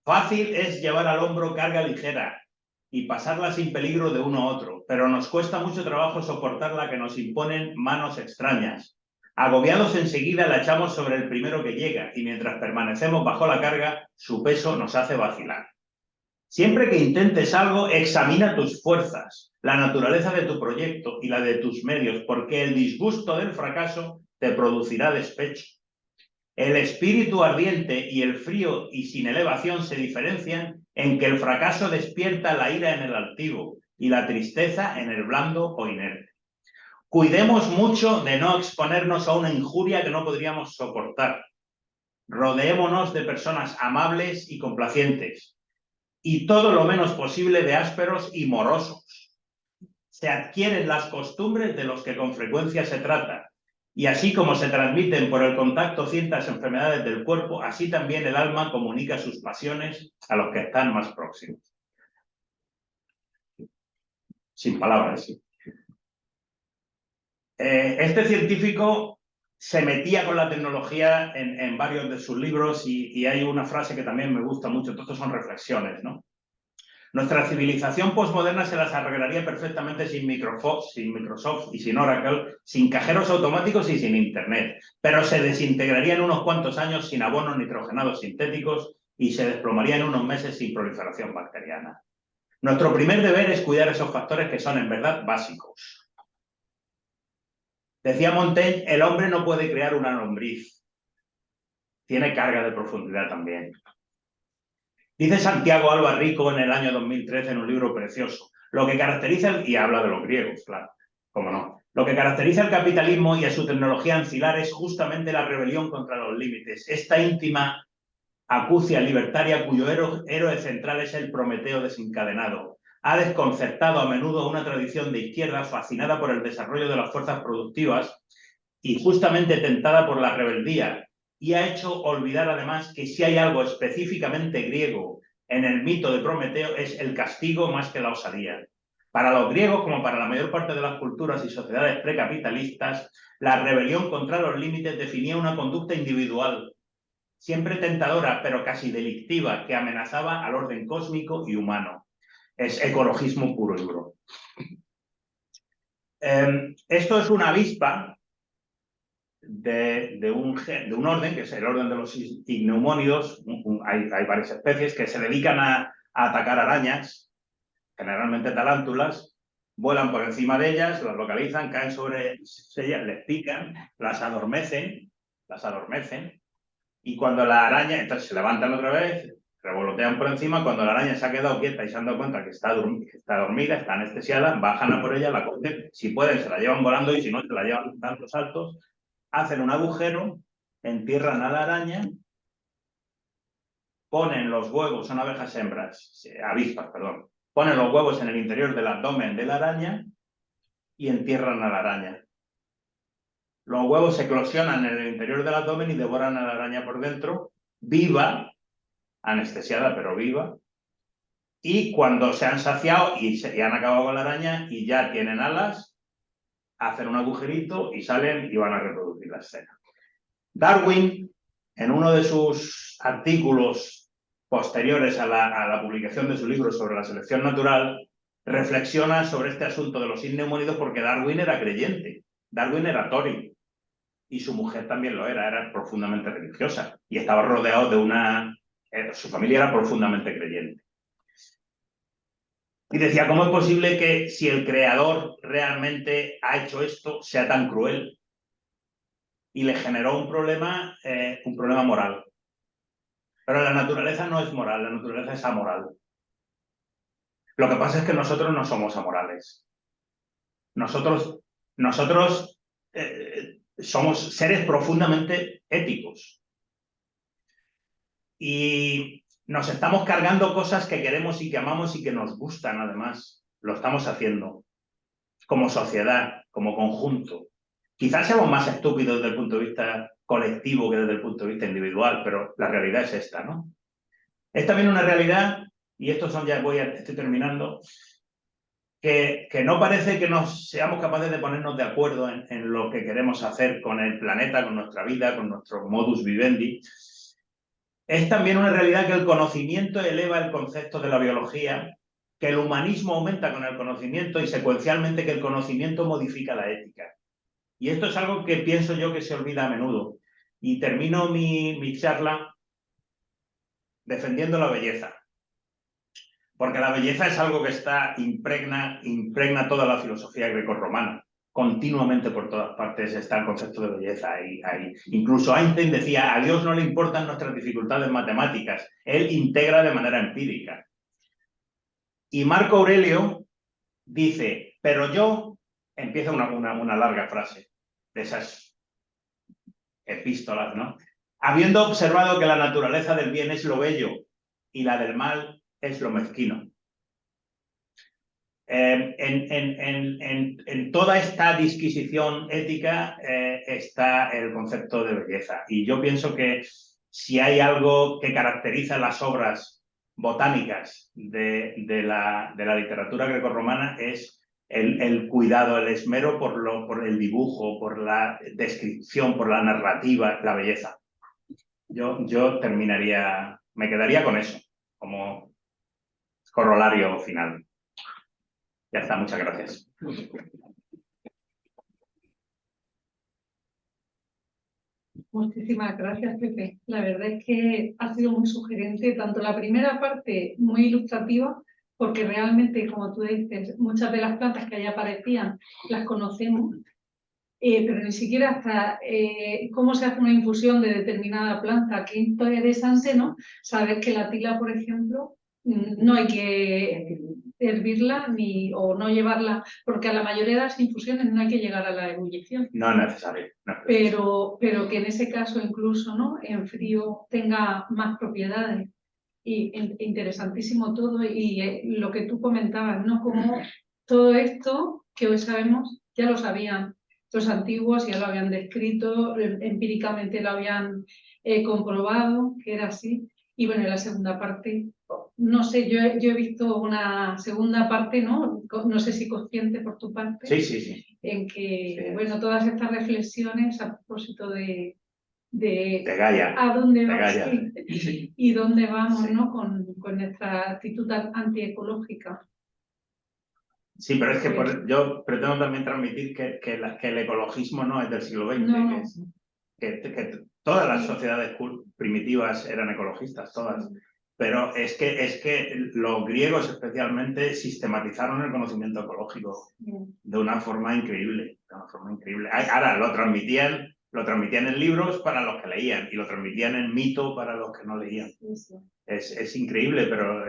Fácil es llevar al hombro carga ligera y pasarla sin peligro de uno a otro, pero nos cuesta mucho trabajo soportar la que nos imponen manos extrañas. Agobiados enseguida la echamos sobre el primero que llega y mientras permanecemos bajo la carga, su peso nos hace vacilar. Siempre que intentes algo, examina tus fuerzas, la naturaleza de tu proyecto y la de tus medios, porque el disgusto del fracaso te producirá despecho. El espíritu ardiente y el frío y sin elevación se diferencian en que el fracaso despierta la ira en el altivo y la tristeza en el blando o inerte. Cuidemos mucho de no exponernos a una injuria que no podríamos soportar. Rodeémonos de personas amables y complacientes, y todo lo menos posible de ásperos y morosos. Se adquieren las costumbres de los que con frecuencia se trata, y así como se transmiten por el contacto ciertas enfermedades del cuerpo, así también el alma comunica sus pasiones a los que están más próximos. Sin palabras, sí. Este científico se metía con la tecnología en varios de sus libros, y hay una frase que también me gusta mucho. Todos son reflexiones, ¿no? Nuestra civilización posmoderna se las arreglaría perfectamente sin Microsoft y sin Oracle, sin cajeros automáticos y sin Internet, pero se desintegraría en unos cuantos años sin abonos nitrogenados sintéticos y se desplomaría en unos meses sin proliferación bacteriana. Nuestro primer deber es cuidar esos factores que son en verdad básicos. Decía Montaigne, el hombre no puede crear una lombriz. Tiene carga de profundidad también. Dice Santiago Alba Rico en el año 2013 en un libro precioso, lo que caracteriza, y habla de los griegos, claro, cómo no, lo que caracteriza al capitalismo y a su tecnología ancilar es justamente la rebelión contra los límites, esta íntima acucia libertaria cuyo héroe central es el Prometeo desencadenado. Ha desconcertado a menudo a una tradición de izquierda fascinada por el desarrollo de las fuerzas productivas y justamente tentada por la rebeldía, y ha hecho olvidar además que si hay algo específicamente griego en el mito de Prometeo es el castigo más que la osadía. Para los griegos, como para la mayor parte de las culturas y sociedades precapitalistas, la rebelión contra los límites definía una conducta individual, siempre tentadora, pero casi delictiva, que amenazaba al orden cósmico y humano. Es ecologismo puro y duro. Esto es una avispa de un orden, que es el orden de los ichneumónidos. Hay varias especies que se dedican a atacar arañas, generalmente tarántulas, vuelan por encima de ellas, las localizan, caen sobre ellas, les pican, las adormecen, y cuando la araña, entonces se levantan otra vez, revolotean por encima, cuando la araña se ha quedado quieta y se han dado cuenta que está dormida, está anestesiada, bajan a por ella, la cogen, si pueden se la llevan volando y si no se la llevan dando saltos, hacen un agujero, entierran a la araña, ponen los huevos, son abejas hembras, avispas, perdón, ponen los huevos en el interior del abdomen de la araña y entierran a la araña. Los huevos se eclosionan en el interior del abdomen y devoran a la araña por dentro, viva, anestesiada pero viva, y cuando se han saciado y han acabado con la araña y ya tienen alas, hacen un agujerito y salen y van a reproducir la escena. Darwin, en uno de sus artículos posteriores a la publicación de su libro sobre la selección natural, reflexiona sobre este asunto de los ichneumónidos porque Darwin era creyente, Darwin era Tory, y su mujer también lo era profundamente religiosa, y estaba rodeado de su familia era profundamente creyente. Y decía, ¿cómo es posible que si el creador realmente ha hecho esto, sea tan cruel? Y le generó un problema moral. Pero la naturaleza no es moral, la naturaleza es amoral. Lo que pasa es que nosotros no somos amorales. Nosotros somos seres profundamente éticos. Y nos estamos cargando cosas que queremos y que amamos y que nos gustan, además. Lo estamos haciendo como sociedad, como conjunto. Quizás seamos más estúpidos desde el punto de vista colectivo que desde el punto de vista individual, pero la realidad es esta, ¿no? Es también una realidad, y estos son ya, estoy terminando, que no parece que nos seamos capaces de ponernos de acuerdo en lo que queremos hacer con el planeta, con nuestra vida, con nuestro modus vivendi. Es también una realidad que el conocimiento eleva el concepto de la biología, que el humanismo aumenta con el conocimiento y secuencialmente que el conocimiento modifica la ética. Y esto es algo que pienso yo que se olvida a menudo. Y termino mi charla defendiendo la belleza. Porque la belleza es algo que impregna toda la filosofía grecorromana. Continuamente por todas partes está el concepto de belleza. Incluso Einstein decía, a Dios no le importan nuestras dificultades matemáticas, él integra de manera empírica. Y Marco Aurelio dice, pero yo, empieza una larga frase de esas epístolas, ¿no? Habiendo observado que la naturaleza del bien es lo bello y la del mal es lo mezquino. En toda esta disquisición ética está el concepto de belleza. Y yo pienso que si hay algo que caracteriza las obras botánicas de la literatura grecorromana es el cuidado, el esmero por el dibujo, por la descripción, por la narrativa, la belleza. Yo me quedaría con eso, como corolario final. Ya está, muchas gracias. Muchísimas gracias, Pepe. La verdad es que ha sido muy sugerente, tanto la primera parte muy ilustrativa, porque realmente, como tú dices, muchas de las plantas que ahí aparecían las conocemos, pero ni siquiera hasta cómo se hace una infusión de determinada planta. Qué interesante, ¿no? Saber que la tila, por ejemplo, no hay que hervirla o no llevarla, porque a la mayoría de las infusiones no hay que llegar a la ebullición. No es necesario. No es necesario. Pero que en ese caso incluso, ¿no?, en frío tenga más propiedades. Y interesantísimo todo, y lo que tú comentabas, ¿no?, como todo esto que hoy sabemos ya lo sabían los antiguos, ya lo habían descrito, empíricamente lo habían comprobado que era así. Y bueno, en la segunda parte, no sé, yo he visto una segunda parte, no sé si consciente por tu parte, Sí, sí, sí. en que, Sí. bueno, todas estas reflexiones a propósito de Gaia. a dónde De vamos, Gaia. sí, y dónde vamos, Sí. ¿no?, con nuestra actitud antiecológica. Sí, pero es que yo pretendo también transmitir que el ecologismo no es del siglo XX, No. que todas las sociedades primitivas eran ecologistas, todas. Pero es que los griegos especialmente sistematizaron el conocimiento ecológico de una forma increíble. De una forma increíble. Ahora lo transmitían en libros para los que leían y lo transmitían en mito para los que no leían. Es increíble, pero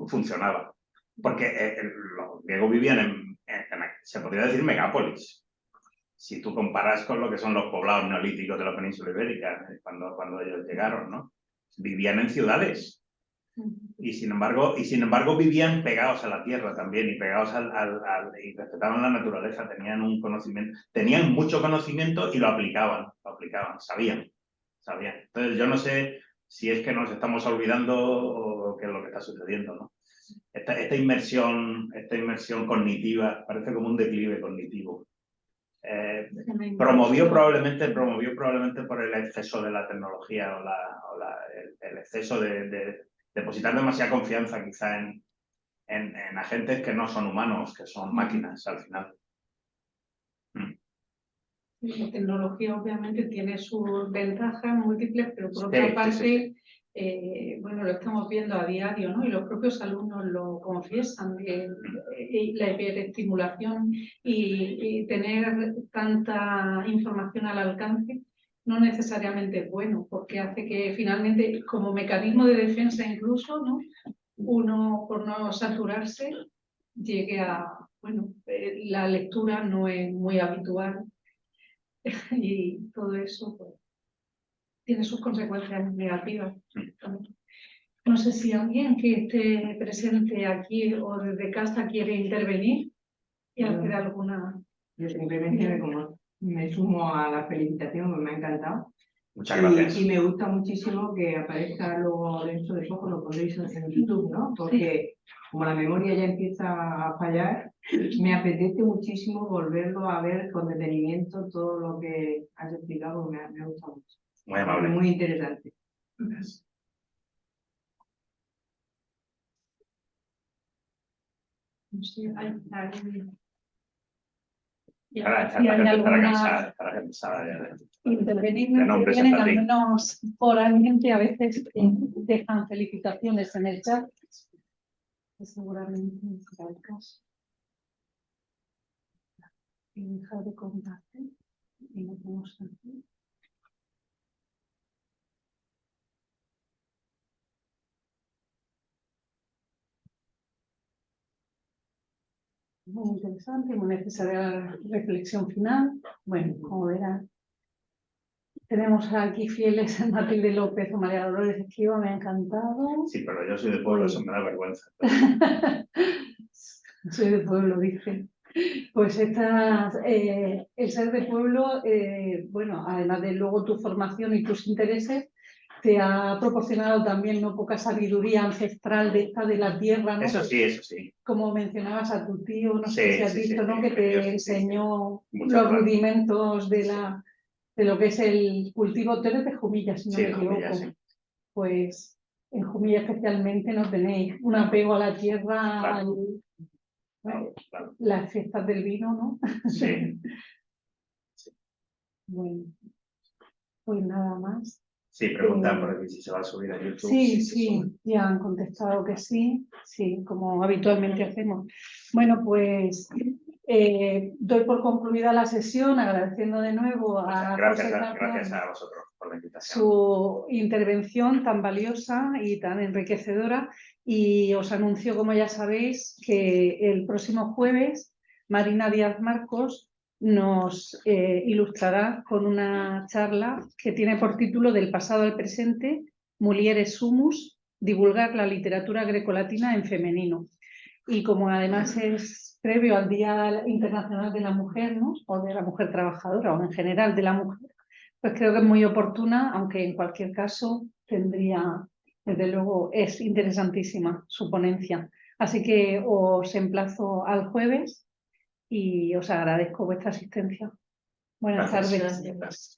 funcionaba. Porque los griegos vivían se podría decir, megápolis. Si tú comparas con lo que son los poblados neolíticos de la península ibérica, cuando ellos llegaron, ¿no? Vivían en ciudades. Y sin embargo vivían pegados a la tierra también y pegados y respetaban la naturaleza, tenían un conocimiento, tenían mucho conocimiento y lo aplicaban, sabían. Entonces yo no sé si es que nos estamos olvidando o qué es lo que está sucediendo, ¿no? Esta inmersión cognitiva parece como un declive cognitivo. Promovió probablemente por el exceso de la tecnología el exceso de depositar demasiada confianza quizá en agentes que no son humanos, que son máquinas al final. La tecnología obviamente tiene sus ventajas múltiples, pero por otra parte, bueno, lo estamos viendo a diario, ¿no? Y los propios alumnos lo confiesan, la hiperestimulación y tener tanta información al alcance no necesariamente es bueno, porque hace que finalmente, como mecanismo de defensa incluso, ¿no?, uno, por no saturarse, llegue a, bueno, la lectura no es muy habitual. Y todo eso, pues, tiene sus consecuencias negativas. No sé si alguien que esté presente aquí o desde casa quiere intervenir y hacer alguna... Yo simplemente me sumo a la felicitación, que me ha encantado. Muchas gracias. Y me gusta muchísimo que aparezca luego dentro de poco, lo pondréis en YouTube, ¿no? Porque como la memoria ya empieza a fallar, me apetece muchísimo volverlo a ver con detenimiento todo lo que has explicado, me ha gustado mucho. Muy amable. Muy interesante. Gracias. No sé, hay alguien... Ahora la gente estará cansada ya intervenir, de nombres vienen en al latín. menos oralmente, a veces dejan felicitaciones en el chat, que seguramente será el caso. Y dejar de contarte y lo podemos hacer. Muy interesante, muy necesaria la reflexión final. Bueno, como verán, tenemos aquí fieles a Matilde López o María Dolores Esquiva, me ha encantado. Sí, pero yo soy de pueblo, eso me da vergüenza. Soy de pueblo, dice. Pues el ser de pueblo, bueno, además de luego tu formación y tus intereses, te ha proporcionado también no poca sabiduría ancestral de la tierra, ¿no? Eso sí. Como mencionabas a tu tío, no sé si has visto, ¿no? Que te enseñó los rudimentos de lo que es el cultivo. Tú eres de Jumilla, si no me equivoco. Jumilla, sí. Pues en Jumilla especialmente no tenéis un apego a la tierra, Claro. Claro. las fiestas del vino, ¿no? Sí. Bueno, pues nada más. Sí, preguntan por aquí si se va a subir a YouTube. Sí, se sube. sí, ya han contestado que sí, como habitualmente hacemos. Bueno, pues doy por concluida la sesión, agradeciendo de nuevo a José Tapia Gracias a vosotros por la invitación. su intervención tan valiosa y tan enriquecedora, y os anuncio, como ya sabéis, que el próximo jueves Marina Díaz Marcos nos ilustrará con una charla que tiene por título Del pasado al presente, Mulieres Sumus, divulgar la literatura grecolatina en femenino. Y como además es previo al Día Internacional de la Mujer, ¿no? O de la mujer trabajadora, o en general de la mujer, pues creo que es muy oportuna, aunque en cualquier caso tendría, desde luego, es interesantísima su ponencia. Así que os emplazo al jueves y os agradezco vuestra asistencia. Buenas tardes. Gracias.